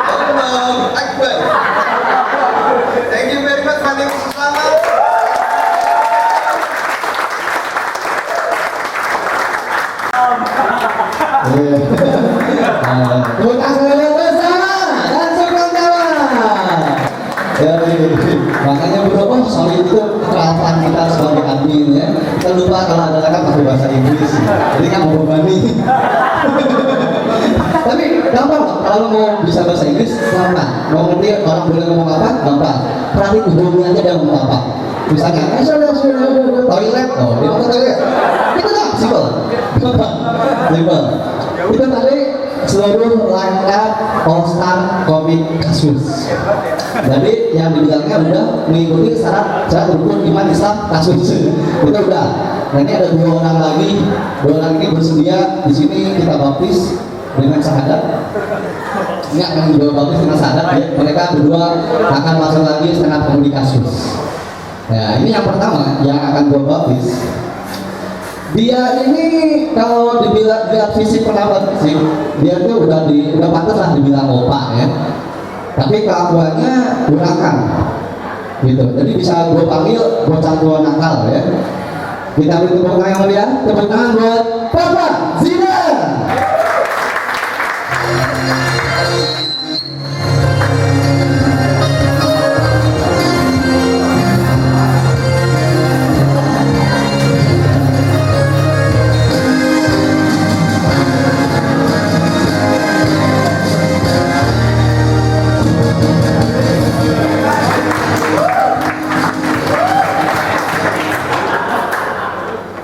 Allahu Akbar! Thank you very much, Pak Dewi Selamat. Tepuk tangan yang besar dan sukang jawab. Makanya beberapa soal itu keterampilan kita sebagai admin ya. Kita lupa kalau ada kan pakai bahasa Inggris. Jadi kan membebani. Tapi gampang kok kalau mau bisa bahasa Inggris gampang. Mau ngerti orang boleh ngomong apa gampang. Perhatiin hubungannya aja dia ngomong apa. Misalnya, toilet, oh dia ngomong toilet. Itu kan simple. Simple. Itu tadi seluruh langkah All Star Comic Kasus. Jadi yang dibilangnya udah mengikuti syarat rukun iman Islam kasus. Itu udah. Nah ini ada 2 orang lagi. 2 orang ini bersedia di sini kita baptis dengan syahadat. Enggak akan juga baptis dengan syahadat ya. Mereka berdua akan masuk lagi setengah penghuni kasus. Nah ini yang pertama yang akan gua baptis. Dia ini kalau dibilang lihat fisik penampilan sih, dia tuh udah pantas lah dibilang opa ya. Tapi kelakuannya urakan, gitu. Jadi bisa gue panggil bocah tua nakal ya. Kita beri tepuk tangan yang meriah, tepuk tangan buat Papa Zidan.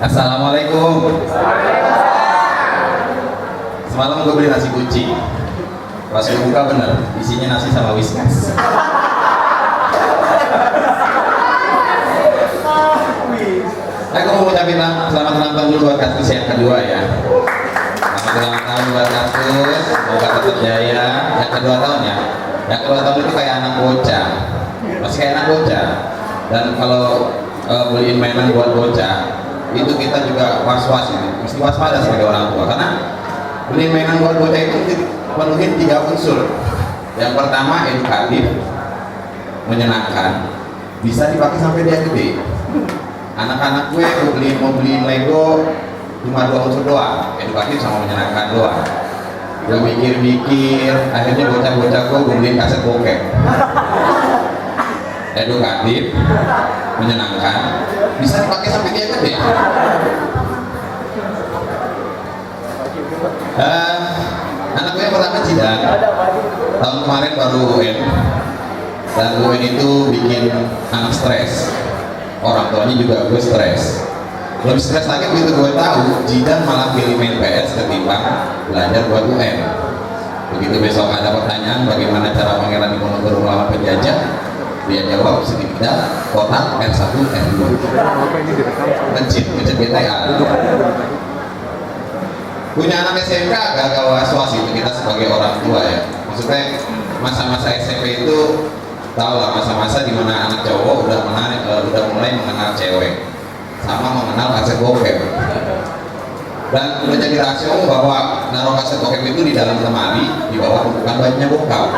Assalamualaikum. Semalam gue beli nasi kucing. Pas gue buka bener, isinya nasi sama whiskas. Aku mau ucapin selamat ulang tahun dulu buat Kaskus yang kedua ya. Selamat ulang tahun buat Kaskus, semoga tetap jaya. Yang kedua tahun ya. Yang kedua tahun itu kayak anak bocah, masih kayak anak bocah. Dan kalau beliin mainan buat bocah, itu kita juga was-was ya, mesti waspada sebagai orang tua karena beli mainan buat bocah itu penuhin 3 unsur. Yang pertama edukatif, menyenangkan, bisa dipakai sampai dia gede. Anak-anak gue mau beliin Lego cuma 2 unsur doang, edukatif sama menyenangkan doang. Gue mikir-mikir, akhirnya bocah-bocah gue beliin kaset bokep. Edukatif, menyenangkan, bisa dipakai sampai dia gede. Anak gue yang pertama Cidan, tahun kemarin baru UN, dan UN itu bikin anak stres, orang tuanya juga gue stres. Lebih stres lagi begitu gue tahu Cidan malah pilih main PS ketimbang belajar buat UN. Begitu besok ada pertanyaan bagaimana cara Pangeran Diponegoro melawan penjajah, dia jawab segitiga kotak R1 R2 mencit BTA. Punya anak SMP agak was-was itu kita sebagai orang tua ya. Maksudnya masa-masa SMP itu tahu lah masa-masa dimana anak cowok udah mulai mengenal cewek sama mengenal kaset bokep. Dan udah jadi rahasia umum bahwa naruh kaset bokep itu di dalam lemari di bawah tumpukan bajunya bokap.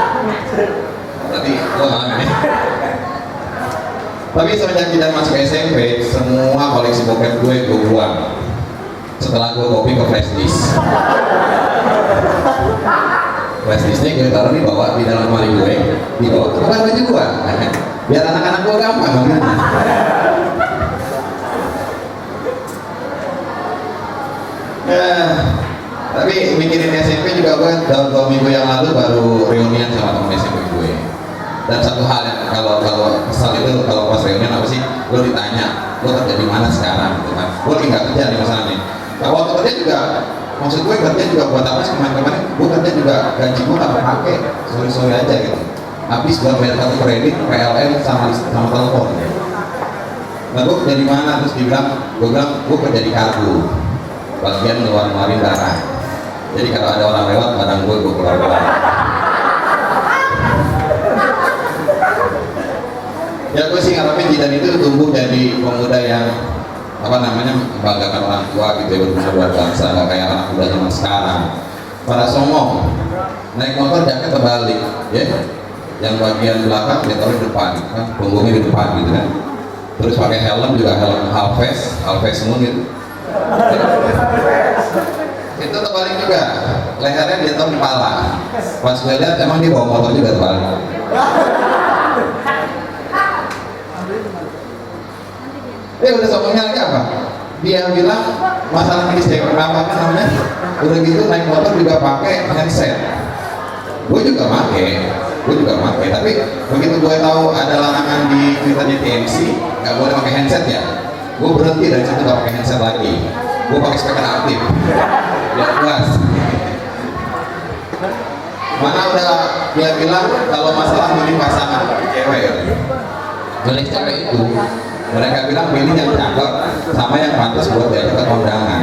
Berarti gue ngalamin. Tapi semenjak kita masuk SMP, semua koleksi bokep gue buang. Setelah gue copy ke flash disk. Flash disknya gue taruh di bawah di dalam lemari gue, di bawah tumpukan baju gue. Biar anak-anak gue gampang banget. Tapi mikirin SMP juga gue dalam 2 minggu yang lalu baru reunian sama temen SMP gue. Dan satu hal yang kalau kesal itu kalau pas reunian apa sih, lo ditanya lo kerja di mana sekarang gitu kan, gue lagi nggak kerja nih masalahnya. Nah, waktu kerja juga, maksud gue kerja juga buat apa sih, kemarin gue kerja juga gaji gue nggak pakai, sorry aja gitu, habis buat bayar kartu kredit, PLN sama telepon. Nah gue kerja di mana, terus gue bilang gue kerja di kargo, bagian ngeluarin barang. Jadi kalau ada orang lewat barang gue keluar. Ya gue sih ngarepin Jidan itu tumbuh jadi pemuda yang apa namanya membanggakan orang tua gitu ya, berguna buat bangsa, nggak kayak anak muda zaman sekarang. Para songong naik motor jaket terbalik, ya, yang bagian belakang dia taruh di depan, kan, punggungnya di depan gitu kan. Terus pakai helm juga helm half face moon gitu. Itu terbalik juga, lehernya dia taruh di pala. Pas gue lihat emang dia bawa motor juga terbalik. Udah sombongnya lagi apa? Dia bilang masalah medis cewek apa namanya? Udah gitu naik motor juga pakai handset. Gue juga pakai, tapi begitu gue tahu ada larangan di Twitternya TMC nggak boleh pakai handset ya, gue berhenti dari situ nggak pakai handset lagi. Gue pakai speaker aktif, biar jelas. Mana udah dia bilang kalau masalah milih pasangan cewek ya, milih cewek itu mereka bilang pilih yang cakep sama yang pantas buat diajak ke kondangan.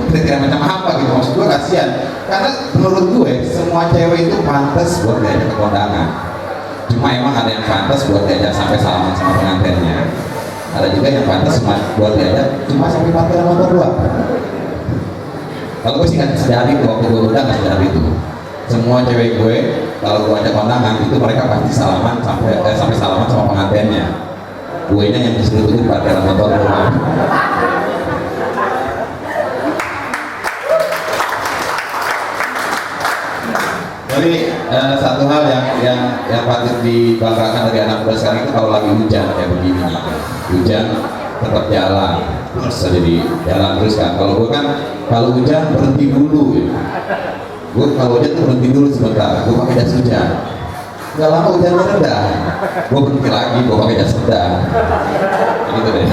Kriteria macam apa gitu, maksud gue kasihan karena menurut gue semua cewek itu pantas buat diajak ke kondangan, cuma emang ada yang pantas buat diajak sampai salaman sama pengantinnya, ada juga yang pantas buat diajak cuma sampai parkir motor doang. Kalau gue sih nggak sadar itu, waktu gue udah nggak sadar itu. Semua cewek gue kalau gue ajak kondangan itu mereka pasti salaman sampai salaman sama pengantinnya. Gue nya yang disuruh tunggu di parkiran motor doang. Jadi satu hal yang patut dibanggakan dari anak muda sekarang itu kalau lagi hujan kayak begini, hujan tetap jalan terus aja di jalan terus kan. Kalau gue kan kalau hujan berhenti dulu ya. Gue kalau hujan tuh berhenti dulu sebentar, gue pakai jas hujan. Gak lama hujan reda, gue berhenti lagi, gue pakai jas sedang. Gitu deh.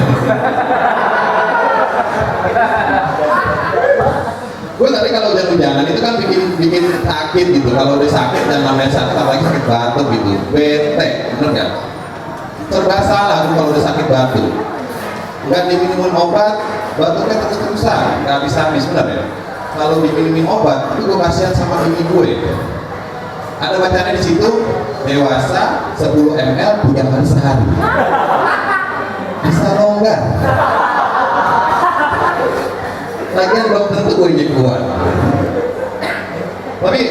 Gue tadi kalau hujan-hujanan itu kan bikin sakit gitu. Kalau udah sakit dan namanya sakit apalagi sakit batuk gitu, bete, bener gak? Serba salah tuh kalau udah sakit batuk. Nggak diminumin obat, batuknya terus-terusan, nggak habis-habis, bener ya? Kalau diminumin obat, itu gue kasihan sama ini gue. Ada bacanya di situ, dewasa 10 ml 3 kali sehari. Bisa longgar. Lagian belum tentu gue ini kuat. Tapi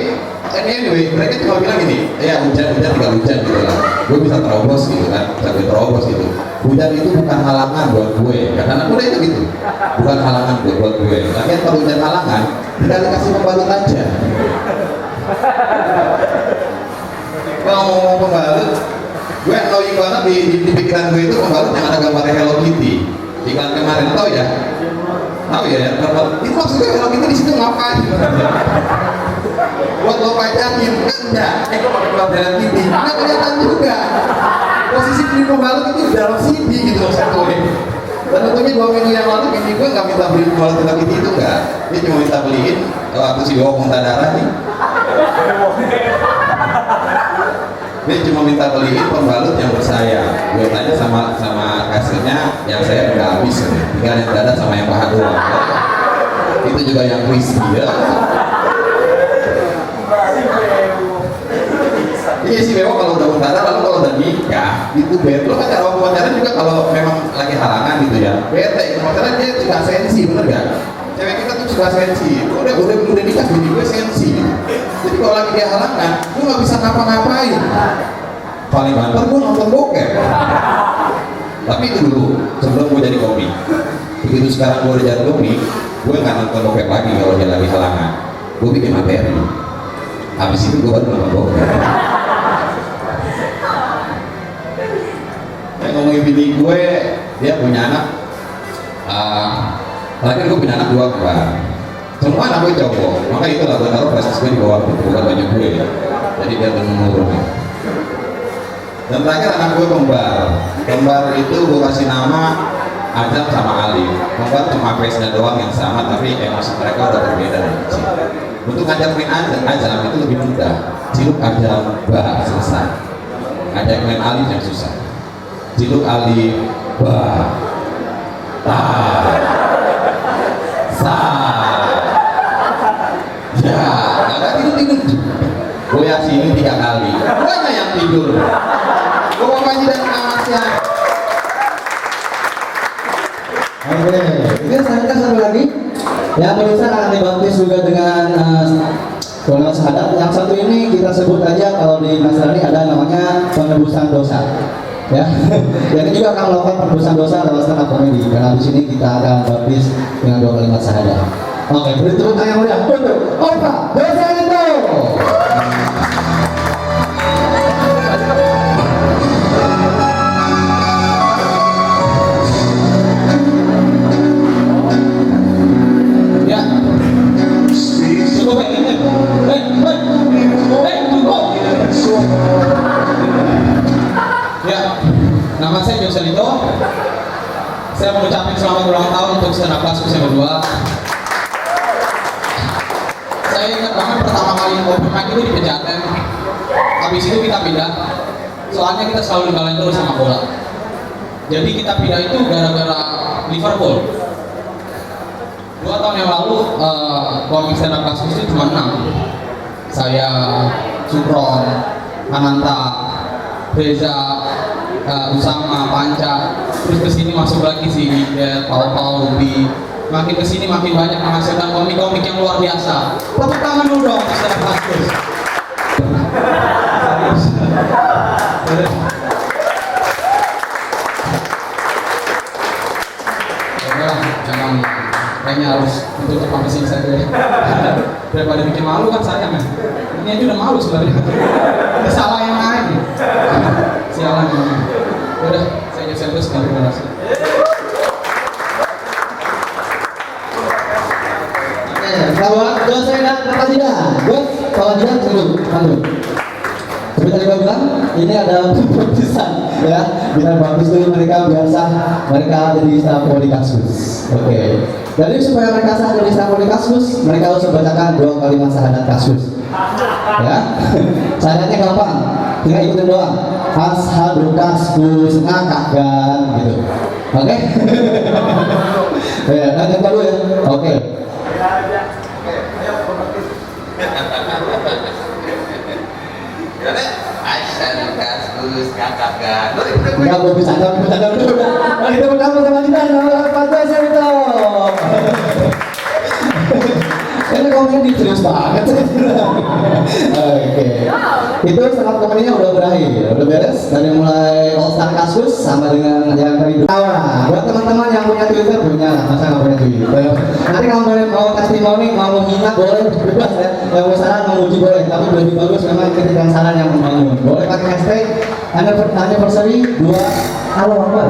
anyway, mereka cuma bilang gini, ya hujan tinggal hujan gitu lah. Gue bisa terobos gitu kan, bisa gue terobos gitu. Hujan itu bukan halangan buat gue. Karena anak muda itu gitu, bukan halangan buat gue. Lagian kalau hujan halangan, tinggal dikasih pembalut aja. Kalau ngomong pembalut, gue annoying banget di pikiran gue itu pembalut yang ada gambar Hello Kitty. Iklan kemarin tau ya? Tahu ya? Itu maksudnya Hello Kitty di situ ngapain? Buat lo pajakin? Enggak. Gue pakai gambar Hello Kitty. Nggak kelihatan juga. Posisi beli pembalut itu di dalam CD gitu maksud gue. Dan tentunya 2 minggu yang lalu ini gue nggak minta beli pembalut Hello Kitty itu enggak. Dia cuma minta beliin waktu si Bawa muntah darah nih. Dia cuma minta beliin pembalut yang bersayap. Gue tanya sama kasirnya, yang saya udah habis, tinggal yang dada sama yang paha doang. Itu juga yang crispy ya. Iya sih memang kalau udah pacaran, lalu kalau udah nikah itu bete. Lo kan cara waktu pacaran juga kalau memang lagi halangan gitu ya, bete. Pacaran dia suka sensi, bener gak? Cewek kita tuh suka sensi. Udah nikah bini gue sensi. Jadi kalau lagi dia halangan, gue nggak bisa ngapa-ngapain. Paling banter gue nonton bokep. Tapi itu dulu sebelum gue jadi komik. Begitu sekarang gue udah jadi komik, gue nggak nonton bokep lagi kalau dia lagi halangan. Gue bikin materi. Habis itu gue baru nonton bokep. Ngomongin bini gue, dia punya anak. Terakhir gue punya anak 2 kembar. Semua anak gue cowok, maka itu lah gue taruh prestasi gue di bawah, bukan banyak gue ya. Jadi biar menurun. Dan terakhir anak gue kembar itu gue kasih nama Adam sama Ali. Kembar cuma face-nya doang yang sama, tapi emosi mereka udah berbeda dari kecil. Untuk ngajakin Adam itu lebih mudah. Ciluk Adam, bah, selesai. Ngajakin Ali yang susah. Ciluk Ali, bah, tak, sa, ya, agak tidur. Gue sini 3 kali, banyak yang tidur. Gue bapaknya dan amasnya. Oke, ini selanjutnya satu lagi yang penulisan akan dibaptis juga dengan kalimat syahadat. Yang satu ini kita sebut aja kalau di Nasrani ada namanya penebusan dosa. Ya, yang ini juga akan melakukan penebusan dosa lewat stand up comedy. Karena di sini kita akan baptis dengan 2 kalimat syahadat. Oke, beri tepuk tangan yang meriah untuk Opa Dosa itu. Ya, nama saya Joselito. Saya mengucapkan selamat ulang tahun untuk stand up Kaskus yang kedua. Saya ingat banget pertama kali open mic itu di Pejaten. Habis itu kita pindah. Soalnya kita selalu digalain terus sama bola. Jadi kita pindah itu gara-gara Liverpool. 2 tahun yang lalu komik stand up Kaskus itu cuma 6. Saya, Sukron, Ananta, Reza, Usama, Panca, terus kesini masuk lagi si Iker, Pau, Ruby. Makin kesini makin banyak menghasilkan komik-komik yang luar biasa. Tepuk tangan dulu dong, Stand Up Kaskus. Jangan kayaknya harus tutup sampai sini saja ya. Daripada bikin malu kan sayang ya. Ini aja udah malu sebenarnya. Ini salah yang lain. Sialan ya. Udah, saya Joseph terus terima kasih. Oke, kawan dosa dan kewajiban. Buat kewajiban dulu, dulu. Seperti tadi gue bilang, ini ada baptisan ya. Bila baptis dulu mereka biasa mereka jadi stand up comedy Kaskus. Oke. Jadi supaya mereka sah jadi stand up comedy Kaskus, mereka harus membacakan 2 kalimat syahadat Kaskus. Ya, syahadatnya gampang, tinggal ikutin doang. Ashadu Kaskus ngakakkan gitu. Oke. Ya, lanjut dulu ya. Oke. Asyhadu Kaskus ngakakkan. Enggak mau bercanda dulu. Mari kita bertemu sama kita nama Pak Dosa itu. Ini komennya serius banget. Oke. Itu sangat komennya udah berakhir, udah beres dari mulai All Star Kaskus sama dengan yang tadi. Buat teman-teman yang punya Twitter punya, masa nggak punya Twitter? Nanti kalau mau testimoni, mau menghina boleh bebas ya. Yang mau saran menguji boleh, tapi lebih bagus memang ketika saran yang membangun. Boleh pakai hashtag anniversary 2 halo apa?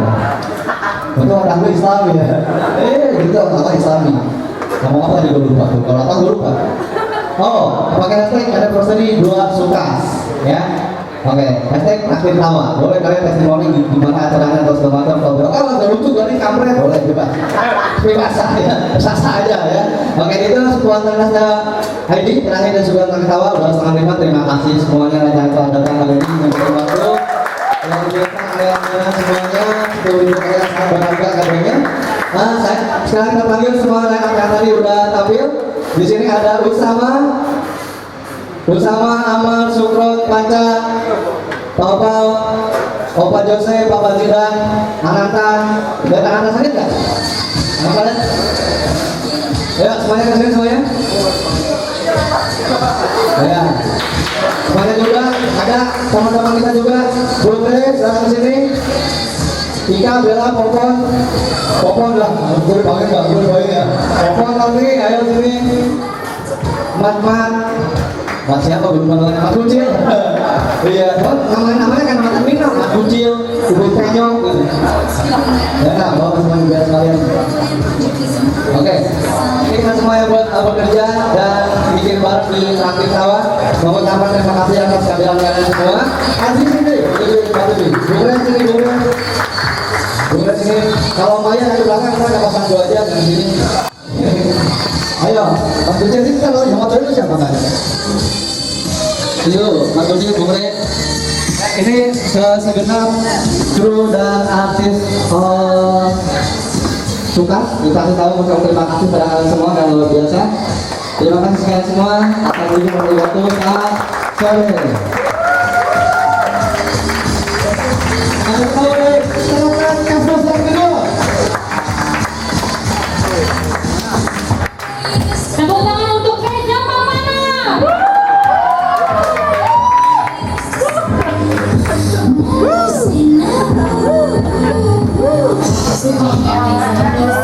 Betul orang gue Islami ya. Gitu apa Islami? Ngomong apa tadi gue lupa tuh, kalau apa gue lupa. Oh, pakai hashtag anniversary 2 sukas ya. Oke, hashtag akhir tawa. Boleh kalian testimoni gimana acaranya atau segala macam. Kalau nggak lucu dari kampret boleh bebas. Bebas ya, sah aja ya. Oke, itu spontannya ID terakhir dan juga terketawa udah 4:30. Terima kasih semuanya yang telah datang hari ini memberi waktu. Yang biasa kalian semuanya seluruh kalian sangat berharga kadernya. Saya sekarang kita panggil semua yang tadi udah tampil. Di sini ada Usama, Amal, Sukron, Panca, Paupau, Opa Jose, Papa Zidan, Ananta, dan Ananta sakit nggak? Apa ya? Ya, semuanya kesini semuanya. Ya, semuanya juga ada teman-teman kita juga. Putri, datang ke sini. Ika, Bella, Popon lah. Gue panggil nggak? Gue panggil ya. Popon lagi, ayo sini. Mat. Mat siapa? Belum pernah Mat Kucil. Iya, namanya kan Mat Minum, Mat Kucil, Ibu Penyok gitu. Ya, bawa semuanya biar sekalian. Oke. kita semua yang buat bekerja dan bikin bareng di traktir sawah. Mau ucapkan terima kasih atas kehadiran kalian semua. Asli sini, bukan sini, bukan sini. Kalau Maya dari belakang kita ada pasang dua aja dari sini. Ayo, Mas Budi sini kalau yang motor itu siapa kan? Yuk, Mas Budi, Bung Re. Ini segenap kru dan artis suka dikasih tahu untuk terima kasih pada kalian semua dan luar biasa. Terima kasih sekali semua atas memberi waktu. Sore. Silakan kasus yang kedua. Tepuk tangan untuk Keja Pamana. Wow.